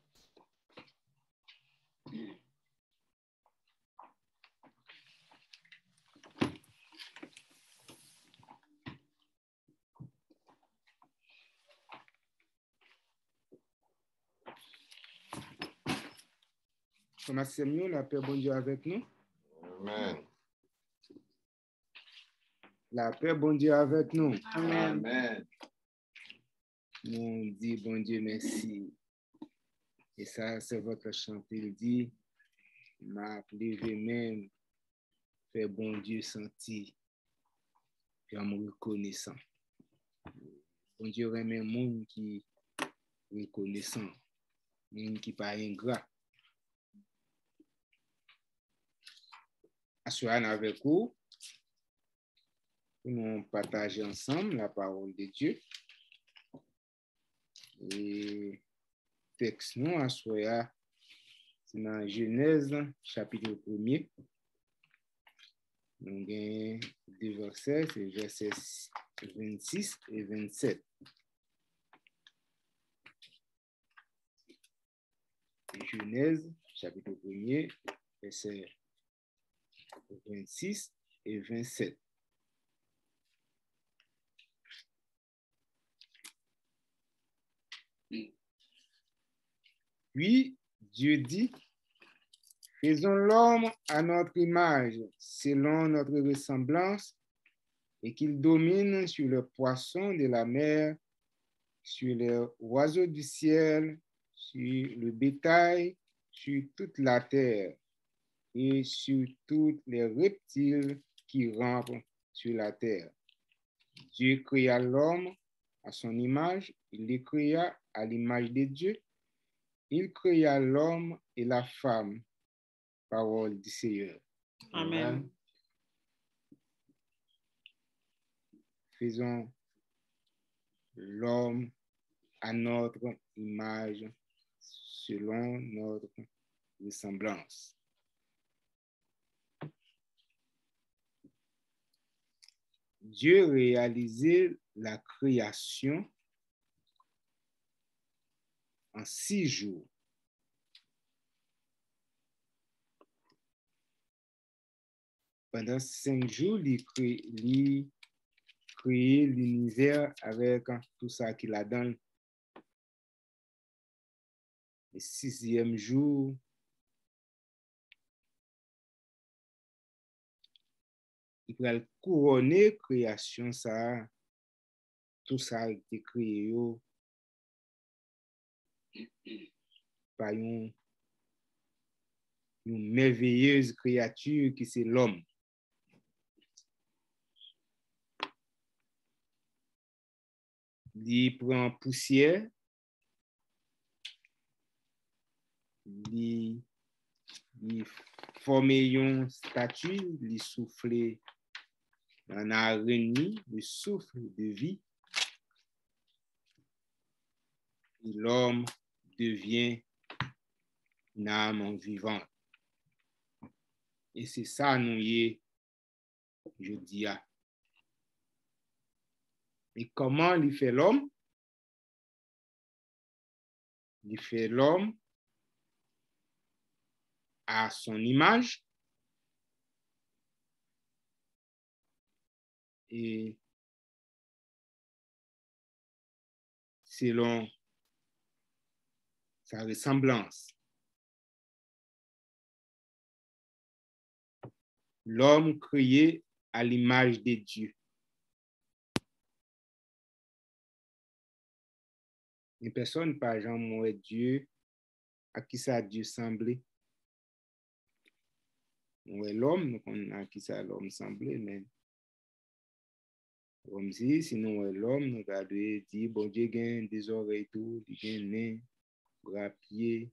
Remercions-nous, la paix bon Dieu avec nous. Amen. La paix bon Dieu avec nous. Amen. Amen. Nous dit bon Dieu merci. Et ça, c'est votre chant. Il dit, m'a levé même, fait bon Dieu senti, puis en me reconnaissant. Bon Dieu remet un monde qui reconnaissant, monde qui pas ingrat. Assurant avec vous, nous partager ensemble la parole de Dieu. Et texte nous assurant, c'est dans Genèse chapitre 1er. Nous avons deux versets, c'est versets 26 et 27. Genèse chapitre 1er, versets 26 et 27. Puis Dieu dit, faisons l'homme à notre image, selon notre ressemblance, et qu'il domine sur les poissons de la mer, sur les oiseaux du ciel, sur le bétail, sur toute la terre, et sur tous les reptiles qui rampent sur la terre. Dieu créa l'homme à son image, il les créa à l'image de Dieu. Il créa l'homme et la femme. Parole du Seigneur. Amen. Faisons l'homme à notre image, selon notre ressemblance. Dieu réalisait la création en 6 jours. Pendant 5 jours, il créait l'univers avec tout ça qu'il a dans. le 6e jour, il va couronner création ça, tout ça a été créé par une merveilleuse créature qui c'est l'homme. Il prend poussière, il forme une statue, il souffle dans l'araignée, le souffle de vie. Et l'homme devient une âme vivante. Et c'est ça, nous y je dis. Et comment il fait l'homme? Il fait l'homme à son image et selon sa ressemblance. L'homme créé à l'image de Dieu. Une personne, par exemple, Dieu, à qui ça Dieu semblait. Ouais, l'homme, à qui ça l'homme semblait, mais comme si, sinon, l'homme, nous allons dire, bon Dieu, gagne des oreilles, tout, il gagne nez, bras, pieds.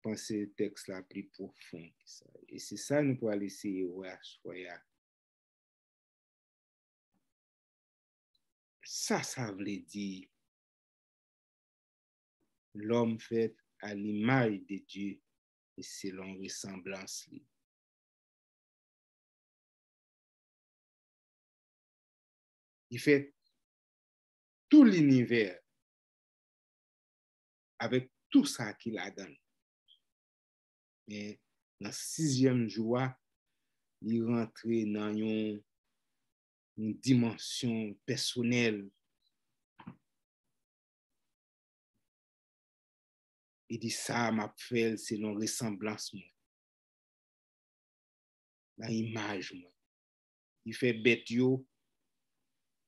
Pensez le texte là plus profond que ça. Et c'est ça, nous pourrons essayer, ouais, ça veut dire l'homme fait à l'image de Dieu et selon ressemblance. Il fait tout l'univers avec tout ça qu'il a donné. Mais dans le 6e jour, il rentre dans une dimension personnelle. Il dit ça m'a fait selon ressemblance. Dans l'image. Il fait bête yo.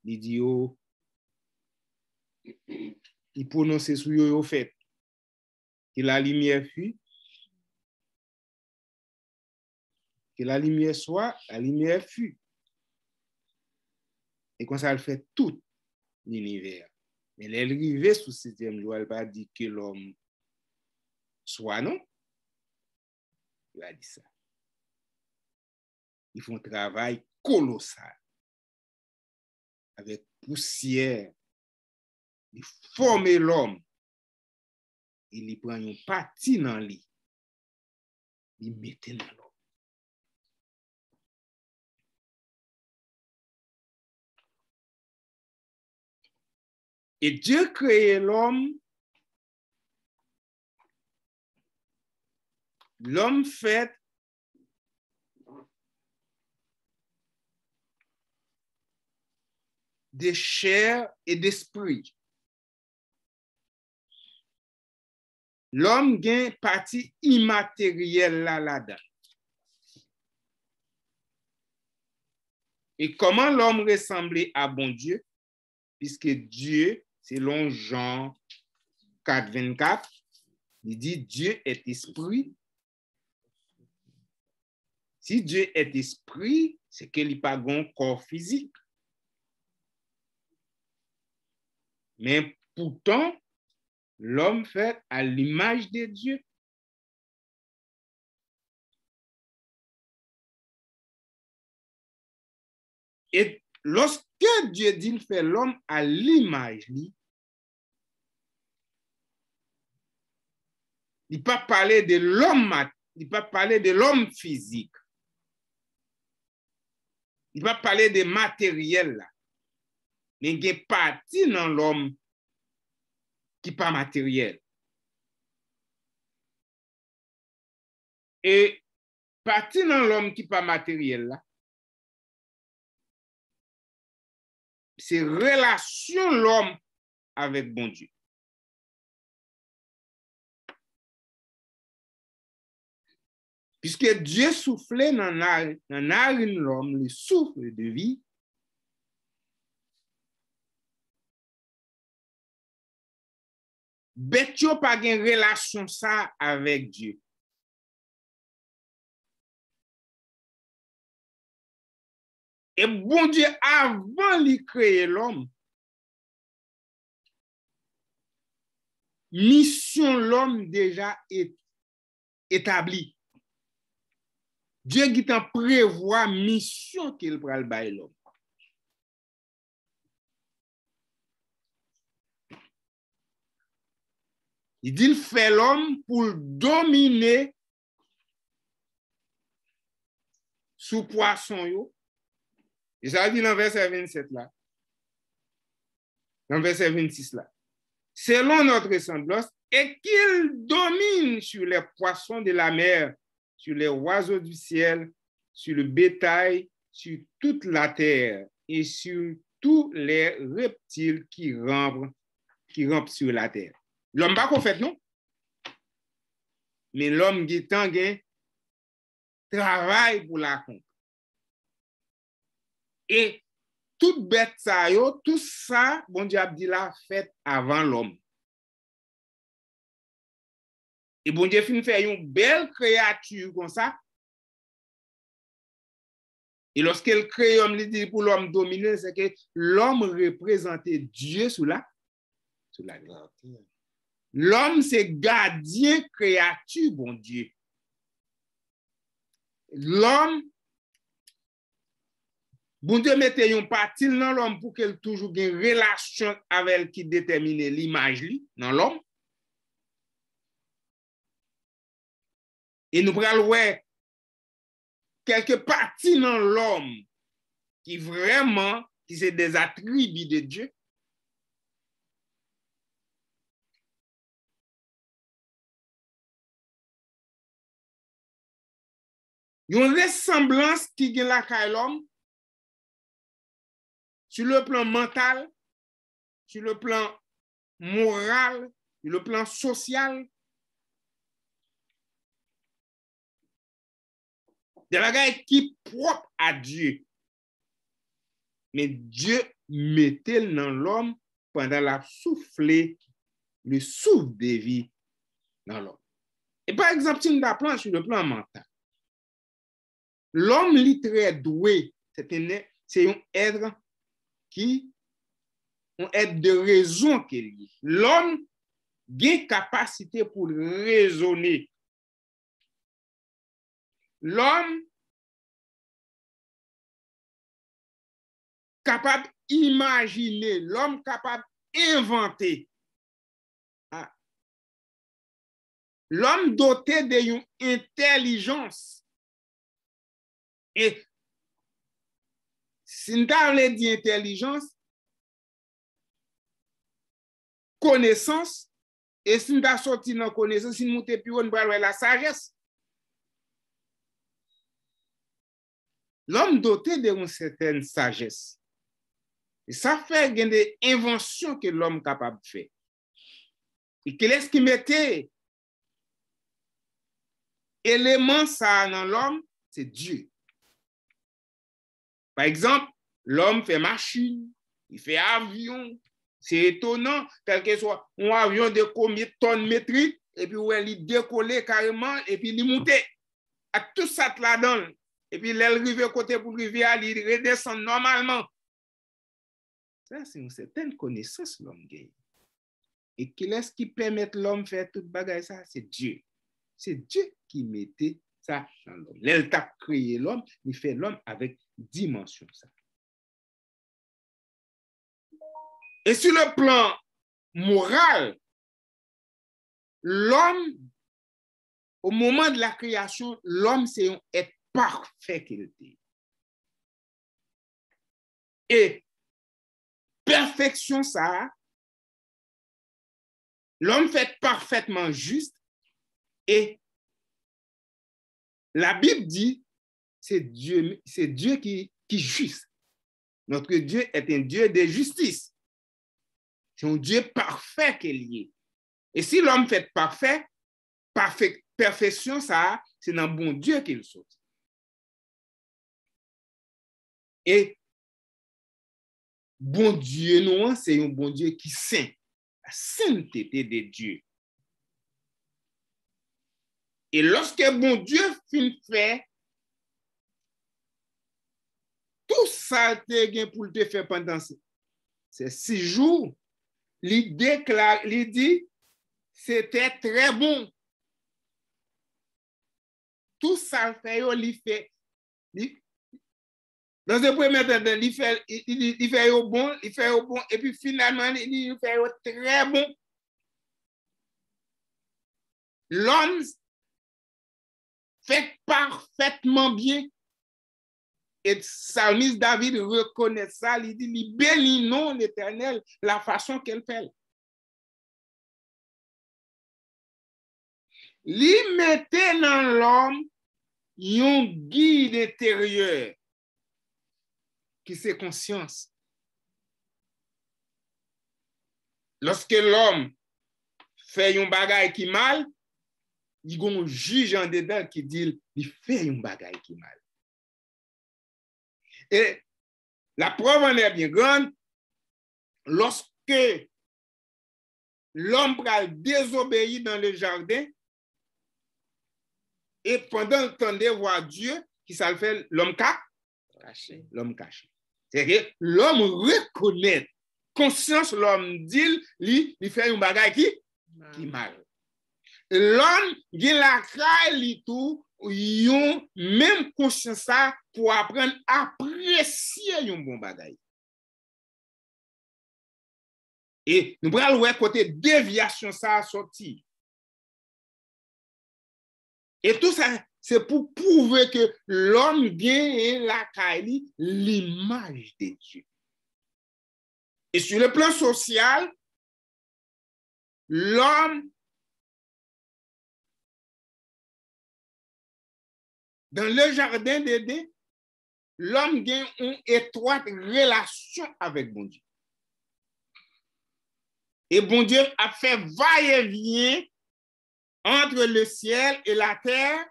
Il dit yo. Il prononce sur yo fait. Que la lumière fut. Que la lumière soit, la lumière fut. Et comme ça, elle fait tout l'univers. Mais elle est arrivée sous le 7e jour, elle va dire que l'homme soit, non? Il va dire ça. Ils font un travail colossal. Avec poussière. Ils forment l'homme. Ils prennent une partie dans lui. Ils mettent dans l'homme. Et Dieu crée l'homme. L'homme fait de chair et d'esprit. L'homme gagne partie immatérielle là-dedans. Et comment l'homme ressemblait à bon Dieu? Puisque Dieu, selon Jean 4, 24, il dit Dieu est esprit. Si Dieu est esprit, c'est qu'il n'y a pas un corps physique. Mais pourtant, l'homme fait à l'image de Dieu. Et lorsque Dieu dit qu'il fait l'homme à l'image, il ne peut pas parler de l'homme, il ne peut pas parler de l'homme physique. Il ne peut pas parler de matériel là. Mais il y a une partie dans l'homme qui n'est pas matériel. Et partie dans l'homme qui n'est pas matériel là, c'est relation l'homme avec bon Dieu. Puisque Dieu soufflait dans narine l'homme le souffle de vie, bête yo pas gen relation ça avec Dieu. Et bon Dieu, avant de créer l'homme, mission l'homme déjà est établie. Dieu qui t'en prévoit mission qu'il va le bailler l'homme. Il dit il fait l'homme pour dominer sous poisson yo. Et ça dit dans le verset 27 là. Dans le verset 26 là. Selon notre ressemblance, et qu'il domine sur les poissons de la mer, sur les oiseaux du ciel, sur le bétail, sur toute la terre et sur tous les reptiles qui rampent sur la terre. L'homme pas qu'on fait, non? Mais l'homme qui travaille pour la compte. Et toute bête ça, tout ça, bon Dieu a dit la fait avant l'homme. Et bon Dieu fin fait une belle créature comme ça. Et lorsqu'elle crée l'homme, il dit pour l'homme dominer, c'est que l'homme représentait Dieu sous la terre. L'homme, c'est gardien créature, bon Dieu. L'homme, bon Dieu mette une partie dans l'homme pour qu'elle toujours ait une relation avec elle qui détermine l'image dans l'homme. Et nous prenons quelques parties dans l'homme qui vraiment, qui c'est des attributs de Dieu. Il y a une ressemblance qui est là avec l'homme sur le plan mental, sur le plan moral, sur le plan social. Des bagages qui propres à Dieu. Mais Dieu mettait dans l'homme pendant la soufflée, le souffle de vie dans l'homme. Et par exemple, si nous apprenons sur le plan mental, l'homme très doué, c'est un être qui, un être de raison qu'il est. L'homme a une capacité pour raisonner. L'homme capable d'imaginer, l'homme capable d'inventer. L'homme doté d'une intelligence. Et si nous avons dit intelligence, connaissance, et si nous avons sorti dans connaissance, si nous avons plus haut, la sagesse. L'homme doté d'une certaine sagesse. Et ça fait des inventions que l'homme est capable de faire. Et quel est-ce qui mettait élément ça dans l'homme? C'est Dieu. Par exemple, l'homme fait machine, il fait avion. C'est étonnant, quel que soit un avion de combien de tonnes métriques, et puis il décolle carrément, et puis il monte. À tout ça là-dedans. Et puis, l'elle arrive côté pour rivière, il redescend normalement. Ça, c'est une certaine connaissance l'homme gagne. Et qui est-ce qui permet l'homme de faire toute bagaille ça? C'est Dieu. C'est Dieu qui mettait ça dans l'homme. L'elle t'a créé l'homme, il fait l'homme avec dimension ça. Et sur le plan moral, l'homme, au moment de la création, l'homme, c'est un être parfait qu'il était. Et perfection, ça, l'homme fait parfaitement juste. Et la Bible dit, c'est Dieu qui est juste. Notre Dieu est un Dieu de justice. C'est un Dieu parfait qu'il est. Et si l'homme fait parfait, perfection, ça, c'est dans bon Dieu qu'il saute. Et bon Dieu, non, c'est un bon Dieu qui saint. La sainteté de Dieu. Et lorsque bon Dieu fin fait, tout ça pour te faire pendant ces 6 jours, il déclare, il dit, c'était très bon. Tout ça fait, il fait. Dans un premier temps, il fait au bon, et puis finalement, il fait au très bon. L'homme fait parfaitement bien. Et psalmiste David reconnaît ça, il dit, il bénit non l'Éternel, la façon qu'elle fait. Il mettait dans l'homme un guide intérieur qui c'est conscience. Lorsque l'homme fait un bagage qui mal, il y a un juge en dedans qui dit il fait un bagage qui mal. Et la preuve en est bien grande, lorsque l'homme a désobéi dans le jardin, et pendant le temps de voir Dieu, qui ça le fait, l'homme caché. L'homme caché. C'est-à-dire que l'homme reconnaît, conscience, l'homme dit, il fait un bagage qui mal. L'homme, il a créé tout, yon même conscience ça pour apprendre à apprécier un bon bagage. Et nous allons voir côté déviation ça a sorti. Et tout ça, c'est pour prouver que l'homme gagne la caille l'image de Dieu. Et sur le plan social, l'homme dans le jardin d'Éden, l'homme gagne une étroite relation avec bon Dieu. Et bon Dieu a fait va-et-vient entre le ciel et la terre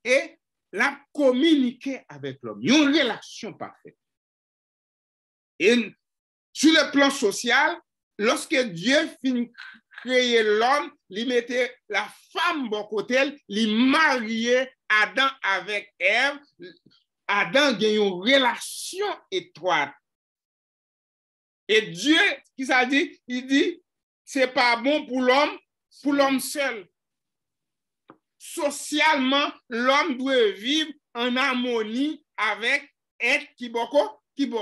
et l'a communiqué avec l'homme. Une relation parfaite. Et sur le plan social, lorsque Dieu finit créer l'homme, il mettait la femme bon côté, il mariait Adam avec Ève. Adam a une relation étroite. Et Dieu, qui ça dit? Il dit, c'est pas bon pour l'homme seul. Socialement, l'homme doit vivre en harmonie avec être qui bon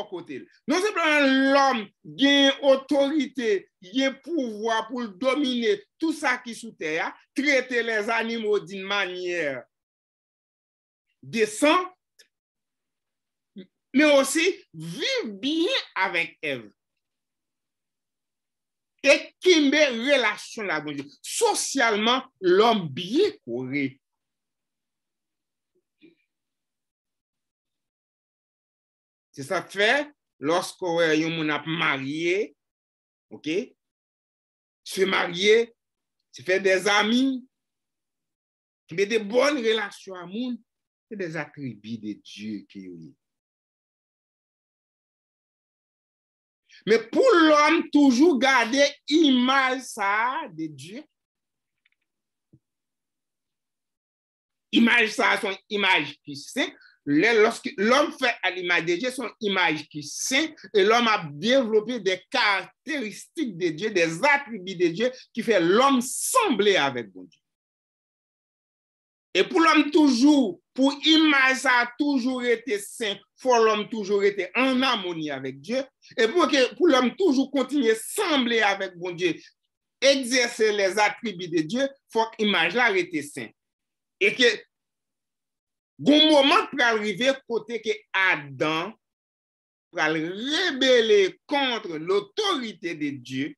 côté. Non seulement l'homme gagne autorité, gagne pouvoir pour dominer tout ça qui est sous terre, traiter les animaux d'une manière décente, mais aussi vivre bien avec Ève. Et qui met relation là, bon Dieu. Socialement, l'homme bien correct. C'est ça que fait lorsqu'on a marié, ok? Se marier, se fait des amis, qui met des bonnes relations à monde, c'est des attributs de Dieu qui est. Mais pour l'homme, toujours garder image ça de Dieu. Image ça, son image qui saint. Lorsque l'homme fait à l'image de Dieu, son image qui saint, et l'homme a développé des caractéristiques de Dieu, des attributs de Dieu qui fait l'homme sembler avec bon Dieu. Et pour l'homme toujours, pour image ça a toujours été saint, pour l'homme toujours été en harmonie avec Dieu, et pour l'homme toujours continuer à sembler avec bon Dieu, exercer les attributs de Dieu, il faut que l'image là été saint. Et que bon moment pour arriver côté que Adam pour rebeller contre l'autorité de Dieu,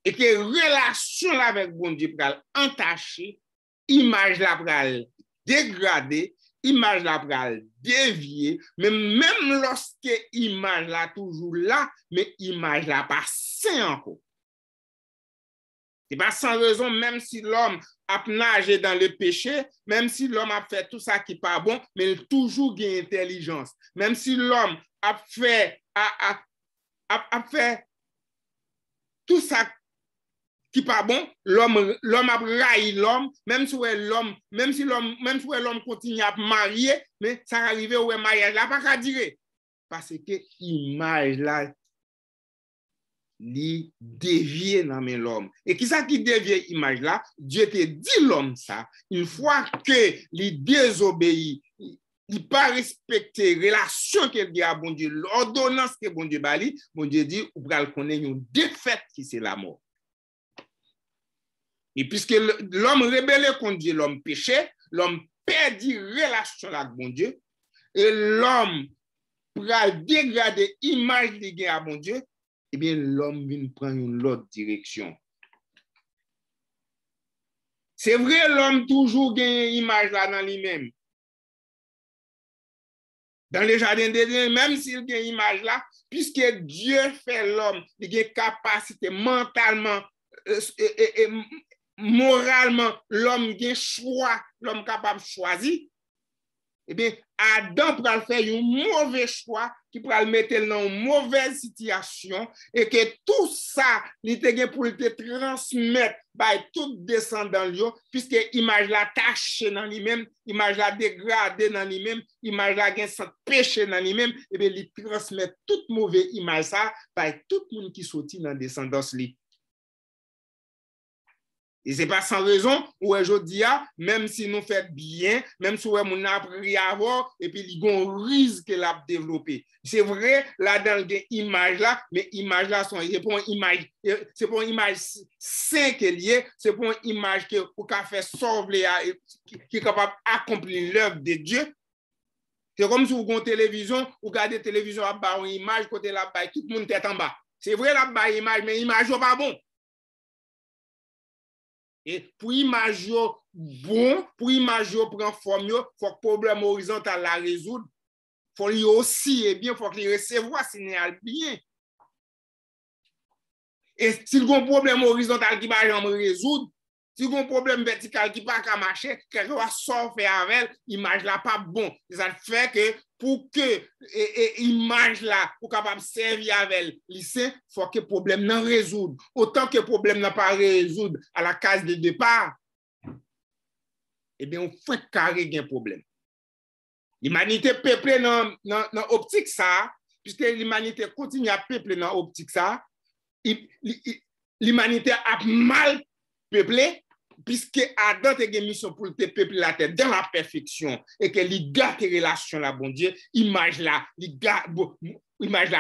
et que relation avec bon Dieu pour entacher, image là pour dégrader, image là pral dévier, mais même lorsque image là toujours là, mais image là pas sain encore. C'est pas sans raison, même si l'homme a nagé dans le péché, même si l'homme a fait tout ça qui n'est pas bon, mais il toujours gagne intelligence. Même si l'homme a fait tout ça qui n'est pas bon, l'homme a raillé l'homme, même si l'homme continue à marier, mais ça arrive où le mariage là pas qu'à dire. Parce que l'image là, li dévié dans l'homme. Et qui ça qui dévie l'image là? Dieu te dit l'homme ça. Une fois que il désobéit, il pas respecter relation qu'il dit à bon Dieu, l'ordonnance que bon Dieu bali, bon Dieu dit ou pral connaître une défaite qui c'est la mort. Et puisque l'homme rebelle contre Dieu, l'homme péché, l'homme perdit relation avec bon Dieu, et l'homme pral dégrader image li à bon Dieu, eh bien, l'homme vient prendre une autre direction. C'est vrai, l'homme toujours gagne une image là dans lui-même. Dans le jardin d'Éden, même s'il gagne une image là, puisque Dieu fait l'homme, il a une capacité mentalement et moralement, l'homme a un choix, l'homme capable de choisir. Eh bien, Adam pourra faire un mauvais choix qui pourra le mettre dans une mauvaise situation et que tout ça, il était pour te transmettre par tout descendant puisque l'image la tâche dans lui-même, l'image la dégradée dans lui-même, l'image la gagne sans péché dans lui-même, et bien, il transmet toute mauvaise image ça par tout le monde qui sortit dans la descendance li. Et ce n'est pas sans raison où aujourd'hui, même si nous faisons bien, même si nous avons appris à voir, et puis il y a un risque qu'il a développé. C'est vrai, là, dans l'image là, mais l'image là, c'est pour une image saine qu'elle est, c'est pour une image qui a fait sauver, qui est capable d'accomplir l'œuvre de Dieu. C'est comme si vous avez une télévision, vous regardez la télévision, vous avez une image, côté là-bas, tout le monde tête en bas. C'est vrai, là-bas, image, mais l'image n'est pas bon. Et pour image bon, pour image prendre forme, il faut que le problème horizontal la résoudre. Il faut lui aussi, et bien, il faut qu'il recevoir signal bien. Et s'il y a un problème horizontal qui va jamais résoudre, s'il y a un problème vertical qui ne va pas marcher, quelque chose sort faire avec, l'image là pas bon. Ça fait que pour que l'image là pour capable servir avec lycée, il faut que le problème non résoudre. Autant que le problème n'a pas résoudre à la case de départ, eh bien, on fait carré un problème. L'humanité peuplée dans l'optique ça, puisque l'humanité continue à peupler dans l'optique ça, l'humanité a mal peuplé, puisque Adam a une mission pour te peupler la terre dans la perfection et que il gâte relation la bon Dieu, image là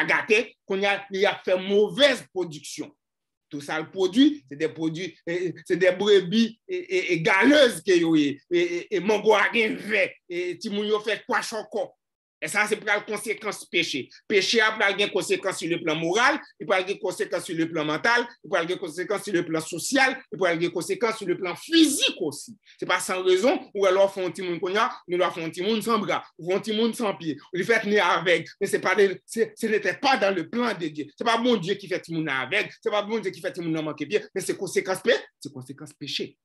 gâtée, qu'on a fait mauvaise production. Tout ça le produit, c'est des produits, c'est des brebis et galeuses que yo et mango a gen vert et timoun yo fait quoi encore. Et ça, c'est pour la conséquence péché. Péché a pour une conséquence sur le plan moral, il peut avoir une conséquence sur le plan mental, il peut avoir une conséquence sur le plan social, il peut avoir une conséquence sur le plan physique aussi. Ce n'est pas sans raison, ou alors font un petit monde nous leur font un petit monde sans bras, ou un petit monde sans pied, ou les fait tenir avec, mais ce n'était pas dans le plan de Dieu. Ce n'est pas bon Dieu qui fait petit monde avec, ce n'est pas bon Dieu qui fait petit monde manquer pied, mais c'est conséquence péché.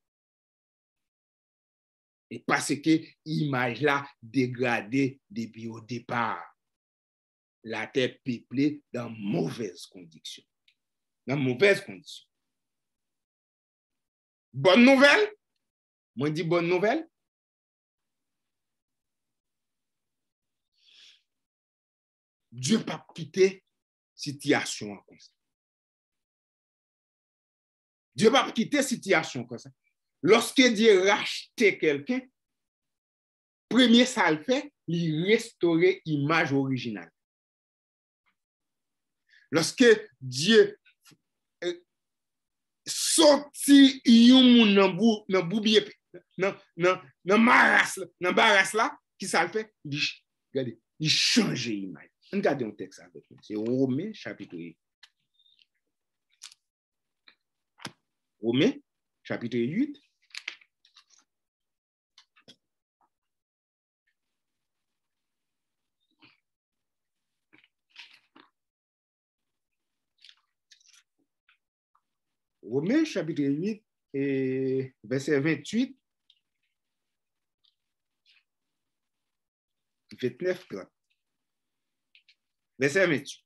Et parce que l'image là dégradée depuis au départ. La terre peuplée dans mauvaises conditions. Dans mauvaises conditions. Bonne nouvelle? Moi, je dis bonne nouvelle. Dieu n'a pas quitté situation comme ça. Dieu n'a pas quitté situation comme ça. Lorsque Dieu rachetait quelqu'un, premier ça le fait, il restaurait l'image originale. Lorsque Dieu sorti yon nan boubier nan maras là qui ça le fait regardez il change l'image. Regardez un texte avec nous, c'est Romains chapitre 8. Romains chapitre 8. Romains chapitre 8 et verset 28, 29, 30. Verset 28.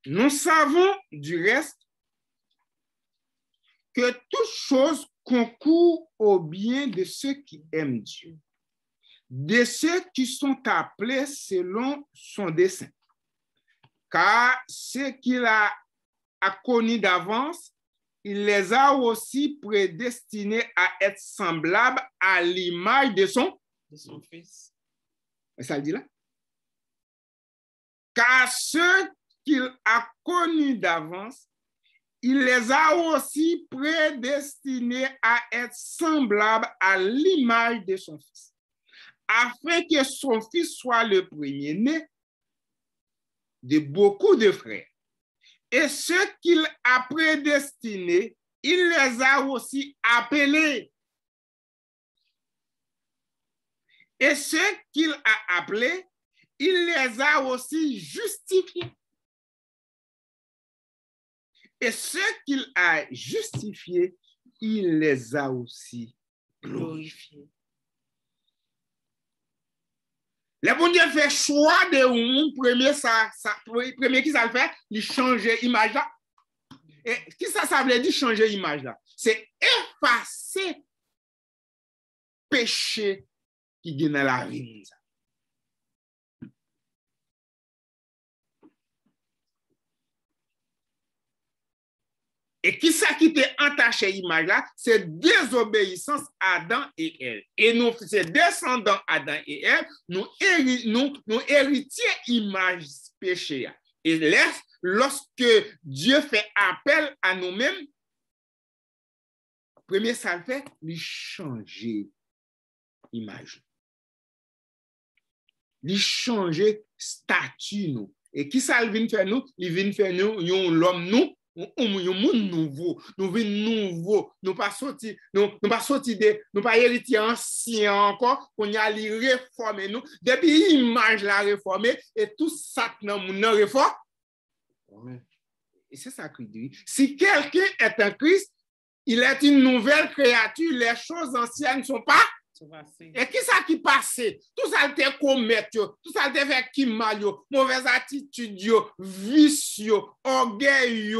Nous savons du reste que toute chose concourt au bien de ceux qui aiment Dieu, de ceux qui sont appelés selon son dessein. Car ceux qu'il a connus d'avance, il les a aussi prédestinés à être semblables à l'image de son Fils. Ça le dit là? Car ceux qu'il a connus d'avance, il les a aussi prédestinés à être semblables à l'image de son Fils, afin que son Fils soit le premier-né de beaucoup de frères. Et ceux qu'il a prédestinés, il les a aussi appelés. Et ceux qu'il a appelés, il les a aussi justifiés. Et ceux qu'il a justifiés, il les a aussi glorifiés. Le bon Dieu fait choix de un premier qui ça le fait, il change l'image là. Et qui ça veut dire changer l'image là? C'est effacer péché qui est dans la vie. Et qui ça qui était entaché l'image là? C'est désobéissance Adam et Ève. Et nous, c'est descendants Adam et Ève, nous héritiers image péché. Et lorsque Dieu fait appel à nous-mêmes, premier ça fait, il changer image. Il changer statut nous. Et qui ça vient faire nous? Il vient faire nous, l'homme nous. Nouveau, nous venons nouveau, nous pas sorti nous pas héritier ancien encore, qu'on y a li réformer nous, depuis image la réformer et tout ça dans mon réforme. Et c'est ça qu'il dit. Si quelqu'un est un Christ, il est une nouvelle créature, les choses anciennes ne sont pas. Et qui ça qui passe? Tout ça te commet, tout ça te fait qui mal, mauvaise attitude, vicieux, orgueil,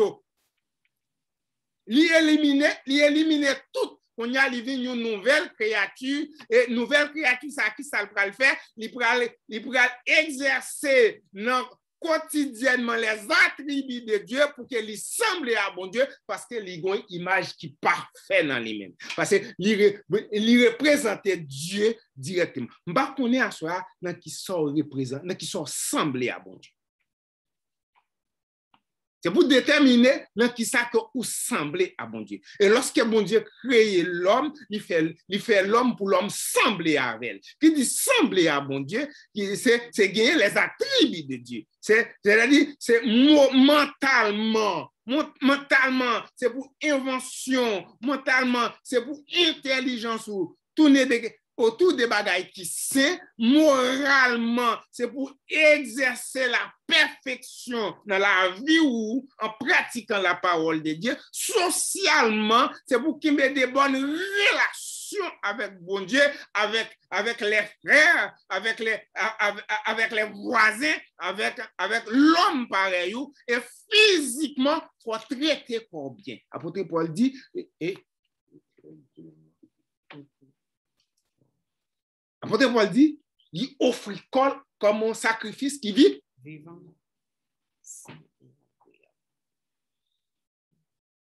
li éliminer tout. On y a une nouvelle créature, et nouvelle créature, ça qui ça le faire? Il pourra exercer quotidiennement les attributs de Dieu pour qu'il semble à bon Dieu, parce qu'il y a une image qui est parfaite dans lui-même. Parce qu'il représente Dieu directement. Je ne sais pas qu'on est à soi dans qui sont représentés, dans qui sont semblés à bon Dieu. C'est pour déterminer dans qui ça que vous semblez à bon Dieu. Et lorsque bon Dieu crée l'homme, il fait l'homme pour l'homme sembler à elle. Qui dit sembler à bon Dieu, c'est gagner les attributs de Dieu. C'est-à-dire, c'est mentalement, c'est pour invention, mentalement, c'est pour intelligence, ou tourner autour des bagailles qui saint, moralement, c'est pour exercer la perfection dans la vie ou en pratiquant la parole de Dieu. Socialement, c'est pour qu'il ait des bonnes relations avec bon Dieu, avec les frères, avec les voisins, avec l'homme pareil. Et physiquement, il faut traiter comme bien. Apôtre Paul dit, Apôtre Paul dit, il offre comme un sacrifice qui vit vivant.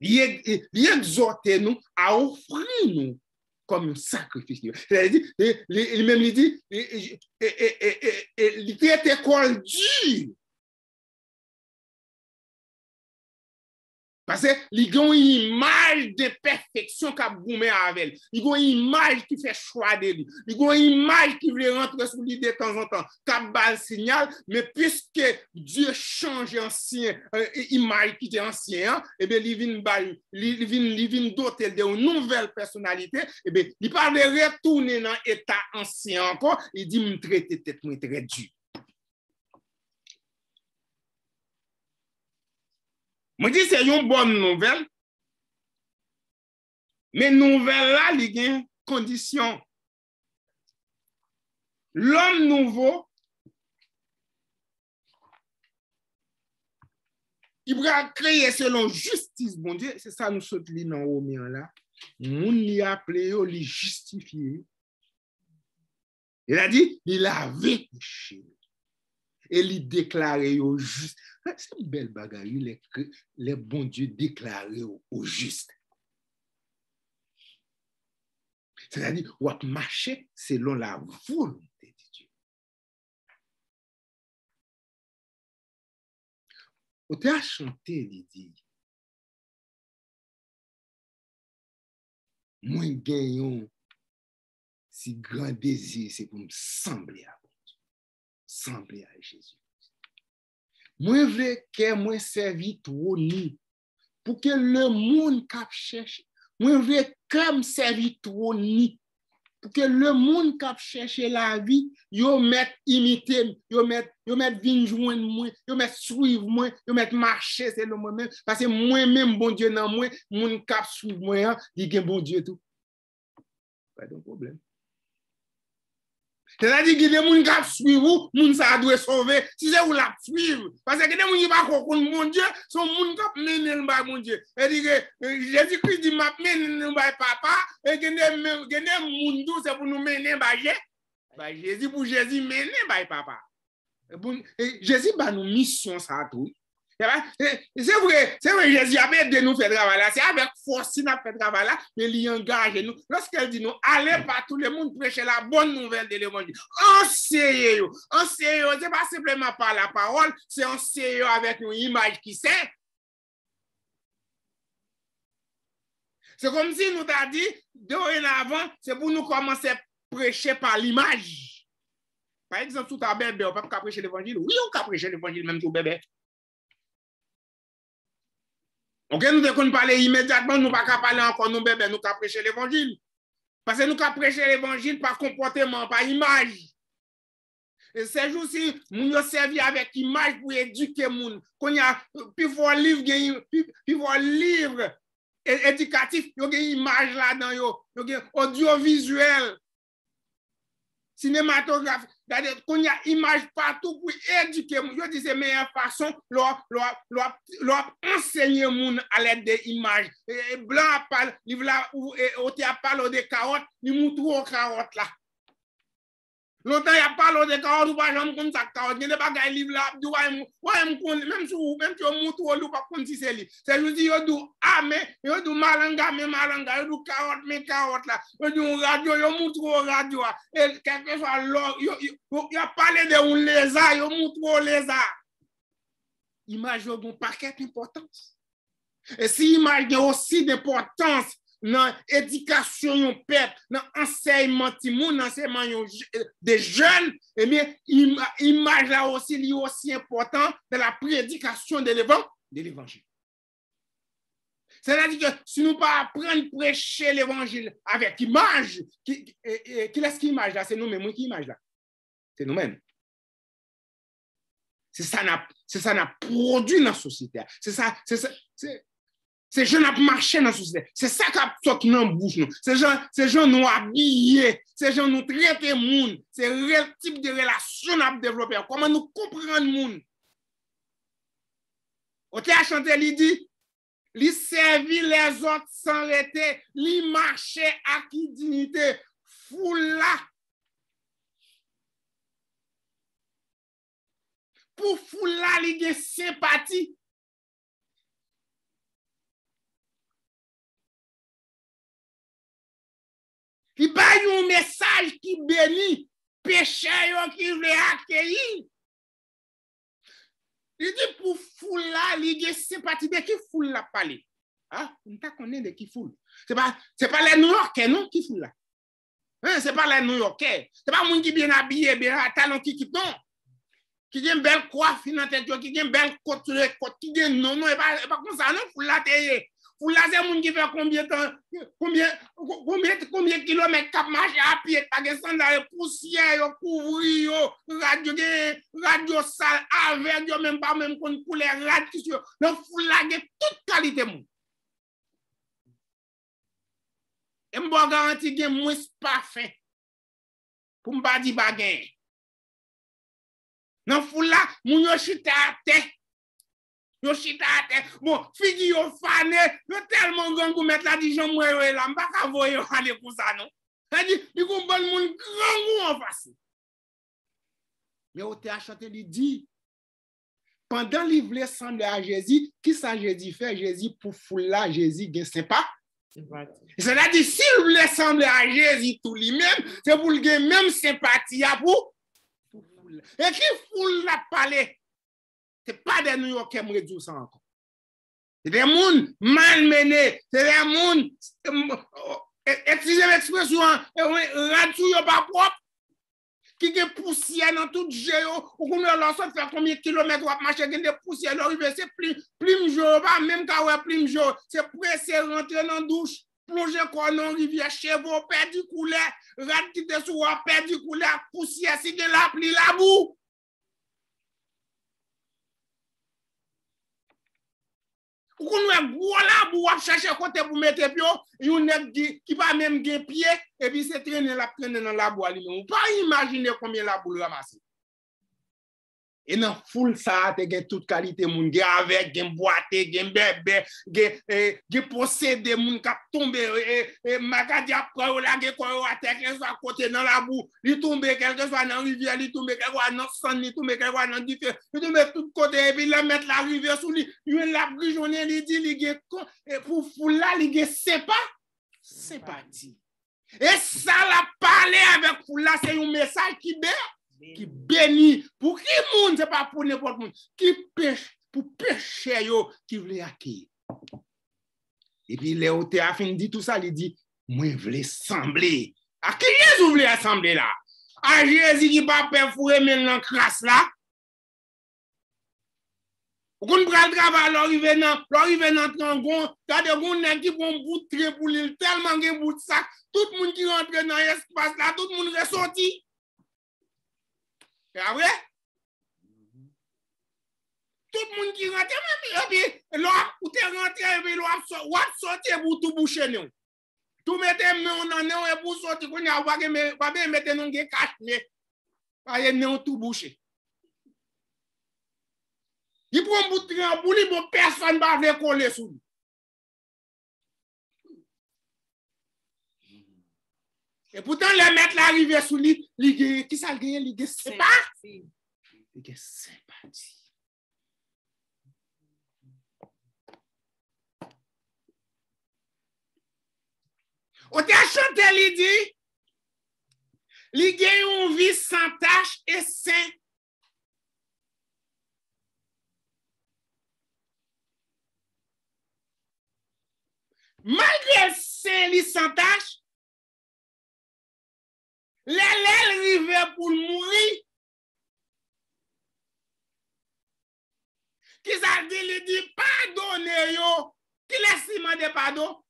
Il exhorte nous à offrir nous comme un sacrifice. C'est-à-dire, il dit, il était école dur. Parce qu'il y a une image de perfection qui a boumé avec elle. Il y a une image qui fait choix de lui. Il y a une image qui veut rentrer sur lui de temps en temps, qui a bas le signal. Mais puisque Dieu change ancien, image qui était ancien, et bien, il vient doter d'une nouvelle personnalité, et bien, il ne parle de retourner dans l'état ancien encore. Il dit, me traiter tête, me très dur. Je dis c'est une bonne nouvelle Mais nouvelle là, il y a une condition. L'homme nouveau, il va créer selon justice, bon Dieu. C'est ça nous saute dans Romains là. Moun li appelé, li justifié. Il a dit, il avait péché. Et il déclaré au juste. C'est une belle bagarre, les bons Dieu déclaré au juste. C'est-à-dire, on va marcher selon la volonté de Dieu. On t'a chanté, il dit, moi, gagnons si grand désir, c'est pour me sembler à Dieu, sembler à Jésus. Moi, je veux que moi servi trop ni pour que le monde cap cherche. Moi, je veux comme servi trop ni pour que le monde cap cherche la vie, yo met imiter, yo met vinn joindre moi, yo met suivre moi, yo met marcher c'est le moi-même parce que moi-même bon Dieu dans moi, monde cap suivre moi, il gagne bon Dieu tout. Pas de problème. C'est-à-dire que les gens qui suivent, les gens doivent sauver. Si c'est vous la suivre, parce que les gens qui ne pas mon Dieu, sont les gens qui mènent le mon Dieu. C'est-à-dire que Jésus-Christ dit, m'a mené le papa, et que les gens c'est pour nous mener le Jésus pour Jésus mener le papa. Jésus va nous mission ça tout. C'est vrai, Jésus a aidé nous faire travail là, c'est avec force qu'il a fait travail là, mais il engage nous. Lorsqu'elle dit nous, allez partout le monde prêcher la bonne nouvelle de l'évangile. Enseignez-vous, c'est pas simplement par la parole, c'est enseigner avec une image qui sait. C'est comme si nous t'a dit, dorénavant, c'est pour nous commencer à prêcher par l'image. Par exemple, tout à bébé, on peut pas prêcher l'évangile. Oui, on peut prêcher l'évangile même tout bébé. Ok, nous devons parler immédiatement, nous ne pouvons pas parler encore, nous bébés, nous pouvons prêcher l'évangile. Parce que nous pouvons prêcher l'évangile par comportement, par image. Et ces jours-ci, nous avons servi avec image pour éduquer les gens. Quand il y a plusieurs livres éducatifs, il y a une image là-dedans, il y a audiovisuel, cinématographe. Quand il y a image partout pour éduquer, je dis c'est la meilleure façon d'enseigner les gens à l'aide des images. Blanc a parlé, il a parlé des carottes, il montre aux carottes là. Longtemps, il a parlé des carottes, ou pas jamais comme ça, carottes. Il n'y a pas de livre là, même si on montre au loup, pas comme si c'est lui. C'est juste, il y a du mais il y a du malanga, il y a du carottes là. Il y a du radio, il montre au radio. Et quelque chose, il a parlé de un lézard, il montre au lézard. Image a un paquet d'importance. Et si image a aussi d'importance, dans l'éducation peuple, dans l'enseignement des jeunes, eh bien, l'image là aussi est aussi important dans la prédication de l'évangile. C'est-à-dire que si nous pas apprendre à prêcher l'évangile avec image, qui est-ce qui image là? C'est nous-mêmes qui image là. C'est nous-mêmes. C'est ça n'a produit dans la société. Ces gens qui marché dans la société. C'est ça qui a sorti dans la bouche. Ces gens nous habillés. Ces gens nous traitent les gens. C'est le type de relation à développer. Comment nous comprenons le monde. On t'a chanté, il dit, il servit les autres sans arrêter. Il marchait à qui dignité. Foula. Pour foula, il y a sympathie. Il y a un message qui bénit, pécheur qui veut accueillir. Il dit pour foule là, il y a sympathie de qui foule la parler. Ah, on t'a connaît de qui foule. C'est pas les New-Yorkais non qui foule là. Hein, c'est pas les New-Yorkais. C'est pas monde qui bien habillé, bien talon qui non. Qui a une belle coiffe dans tête, qui a une belle côte, qui a non et pas comme ça non foule là t'es. Pour là, c'est un qui fait combien de temps, combien de kilomètres cap marcher à pied, pas de sandales, poussière, couvrir, radio sale, avec, même pas même qu'on couleur radio, donc faut là, toute qualité. Et je garantis que moins pas fin. Pour me dire bagay. Nan foule là, moun yo chita à terre. Yo chita à terre. Bon, figi yo fane, yo tellement grand pour mettre la dijon moi là, m'pa ka voye aller pour ça non. Ça dit, il kon bon moun grand en face. Mais on t'a chanté lui dit pendant qu'il voulait sembler à Jésus, qui ça Jésus fait? Jésus pour foule là, Jésus gen sympa. C'est-à-dire, s'il voulait sembler à Jésus tout lui-même, c'est pour le même sympathie pour foule. Et qui foule la parler? C'est pas des New Yorkais qui me réduisent ça encore. C'est des gens malmenés, c'est des gens, excusez l'expression, radou pas propre, qui ont poussière dans tout géo, ou qu'on leur fait faire combien de kilomètres ou marcher, qui ont des poussières, c'est plume jour, pas même quand on plume jour, c'est pressé rentrer dans la douche, plonger quoi dans rivière, chevaux, perdu couleur, rat qui te sous, perdu couleur, poussière, si de la pli la boue. Ou qu'on a gros la boue, chercher côté pour mettre pied, yon nèg qui pas même gen pied, et puis c'est traîner dans la boue lui-même. Ou pas imaginer combien la boue ramasse. Et dans foule ça, te gen toute qualité moun, gen avec, gen boité, gen bébé, gen possédé moun k'ap tombe, magadi ap kwa la gen kwa à terre, quelque soit côté dans la boue, li tombe quelque soit dans rivière, li tombe quelque soit dans sang, li tombe quelque soit dans différent, li tombe tout côté et puis la mettre la rivière sous lui, yon la grijonner li dit li gen pour foule là, li gen sympathie. Et ça la parler avec foule là, c'est un message qui bénit pour qui monde, c'est pas pour n'importe monde, qui pêche pour pêcher yo qui voulait acquérir. Et puis Léo a fini dit tout ça, il dit moi je voulais sembler. À qui Jésus voulait assembler là? À Jésus qui pas perforer mais dans crasse là. Vous comprenez le travail l'arrivé dans trangon, regardez gon nèg qui bon bout très pour lui tellement gen bout de sac, tout le monde qui rentre dans l'espace là, tout le monde ressorti. C'est vrai? Tout le monde qui rentre, et puis, là, où tu rentres, et puis, là, sortir pour tout boucher, nous. Tout mettez nous dans nous, et pour sortir, qu'on a pas bien mettre nous qui cache, mais, pas nous tout boucher. Il prend un bout de train, pour lui, bon, personne ne va venir coller sous lui. Et pourtant, le maître l'arrivé sous lui, qui ça le gagne, il c'est pas? Il est sympathie. On t'a chanté, il dit, il gagne une vie sans tache et sain. Malgré le sain, il sans tache, l'élève rive pour mourir. Qui ça dit, il dit, pardonnez yo. Qui laisse demander pardon?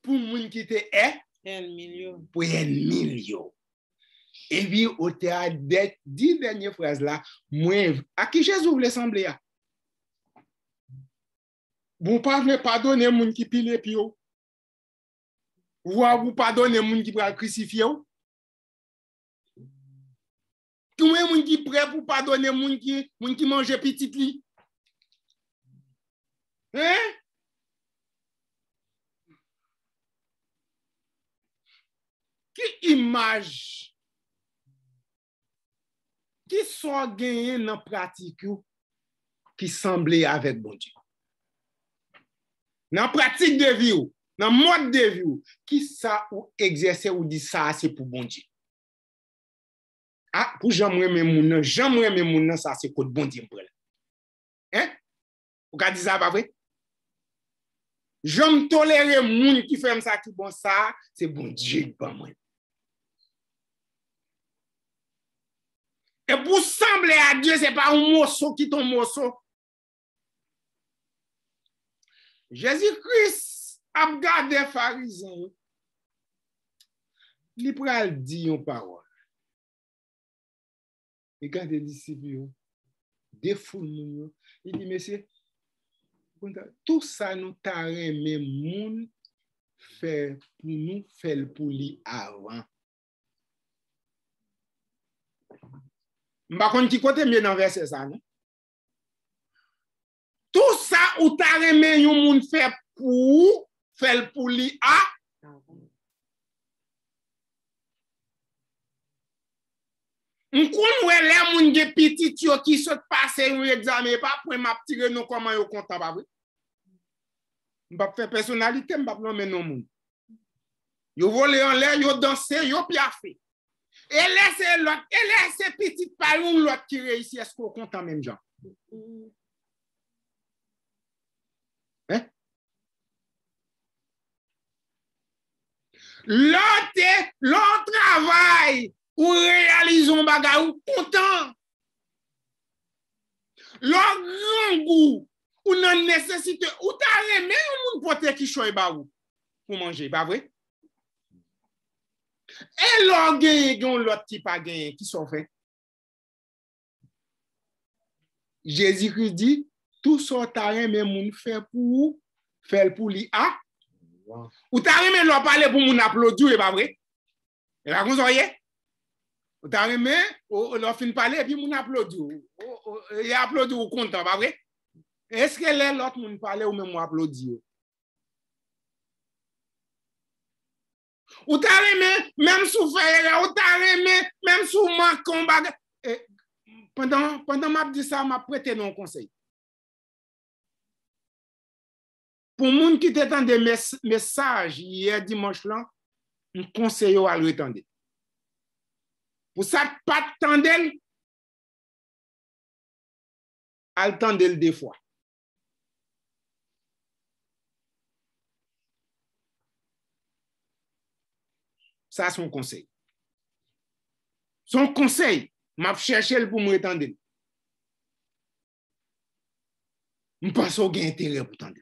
Pour moun qui te est, pour ennemi yo. Et puis, au théâtre, des 10 dernières phrases là, moi, à qui Jésus voulait sembler? Vous ne pardonnez moun qui pile pio. Vous pardonnez moun qui va crucifier. Tout le monde qui est prêt pour pardonner moun qui mange petit li. Hein? Qui image qui sont gagné dans la pratique qui semblait avec bon Dieu? Dans la pratique de vie, dans le mode de vie, qui ça ou exercer ou dit ça, c'est pour bon Dieu? Ah, pour j'aimerais mes moun, ça c'est pour bon Dieu. Hein? Vous avez dit ça, pas vrai? J'aime tolérer moun qui fait ça, qui bon ça, c'est bon Dieu, pas moi. Et pour sembler à Dieu, c'est pas un morceau qui ton morceau. Jésus-Christ a gardé les pharisiens. Il pral dit une parole. Et quand les disciples défoulent, il dit, monsieur, tout ça nous t'a remis moun fait pour nous, fait pour lui avant. M'pa konn qui côté mieux dans verset ça, non? Tout ça ou ta remè yon moun fait pour lui a. M'kon wè lè moun ge petit yo qui sot passe yon examen pas pour m'a tirer non comment yo content pas vrai. M'pa faire personnalité, m'pa nommer non moun. Yo volé en l'air, yo danser, yo piafé. Et laissez l'autre, et laissez petit par yon l'autre qui réussit, est-ce qu'on content même gens? Hein? L'autre travail ou réalisons bagay ou content. L'autre grand goût ou non nécessité ou ta remè ou moun pote qui choy ba ou pour manger, pas vrai? Et l'autre gagne l'autre qui pas gagne qui sont fait. Jésus-Christ dit tout ça ta remè moun fait pour li a. Ou ta remè l'on parler pour moun applaudir, pas vrai? Et là, vous voyez? Ou ta remè, l'on fin parler, et puis moun applaudir. Il applaudit ou content, pas vrai? Est-ce que l'autre moun parler ou même applaudir? Ou ta remè, même sous frère, ou ta remè, même sous manquant bagay. Pendant m'a dit ça, m'a prêté non conseil. Pour moun qui t'entend des messages hier dimanche là, un conseil à le retendre. Pour ça pas tendel, à le tendel des fois. Ça son conseil. Son conseil, m'a cherché pour me retendre. Je pense qu'il y a intérêt pour tendre.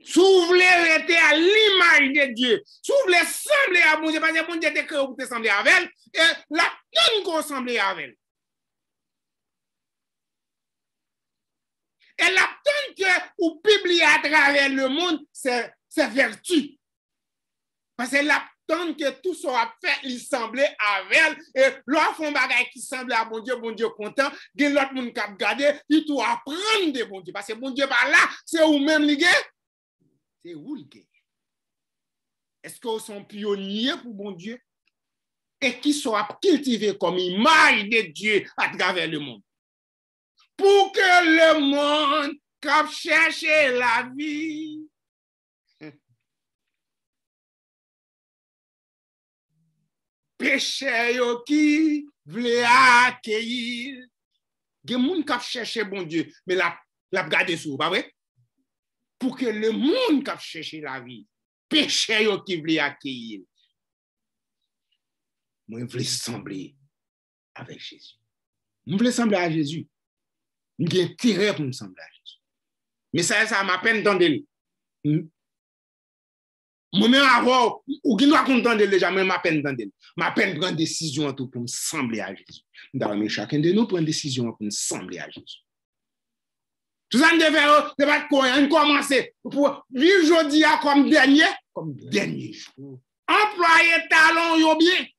Si vous voulez rester à l'image de Dieu, si vous voulez sembler à bon Dieu, parce que bon Dieu est créé pour te sembler avec elle, et la tonne qu'on semble avec elle. Et la tonne que vous publiez à travers le monde, c'est vertu. Parce que la tonne que tout ça a fait, il semblait avec elle, et l'autre font bagay qui semble à bon Dieu content, et l'autre monde qui a gardé, il tout apprendre de bon Dieu. Parce que bon Dieu par là, c'est vous même lié. C'est où le gain? Est-ce que vous sont pionniers pour bon Dieu? Et qui soient cultivés comme image de Dieu à travers le monde? Pour que le monde cap chercher la vie. Péché qui voulait accueillir. Il y a des gens qui cherchent bon Dieu, mais la garde sous, pas vrai? Pour que le monde qui cherche la vie, péché qui voulait accueillir. Moi, je voulais sembler avec Jésus. Je voulais sembler à Jésus. J'ai intérêt pour me sembler à Jésus. Mais ça m'a peine d'entendre. Moi-même, avant, ou qui doit contenter déjà, mais m'a peine d'entendre. M'a peine de prendre décision pour me sembler à Jésus. D'ailleurs, chacun de nous prend une décision pour me sembler à Jésus. Tout ça, de battre quoi, on commence pour vivre aujourd'hui comme dernier jour. Employer talent, yo bien.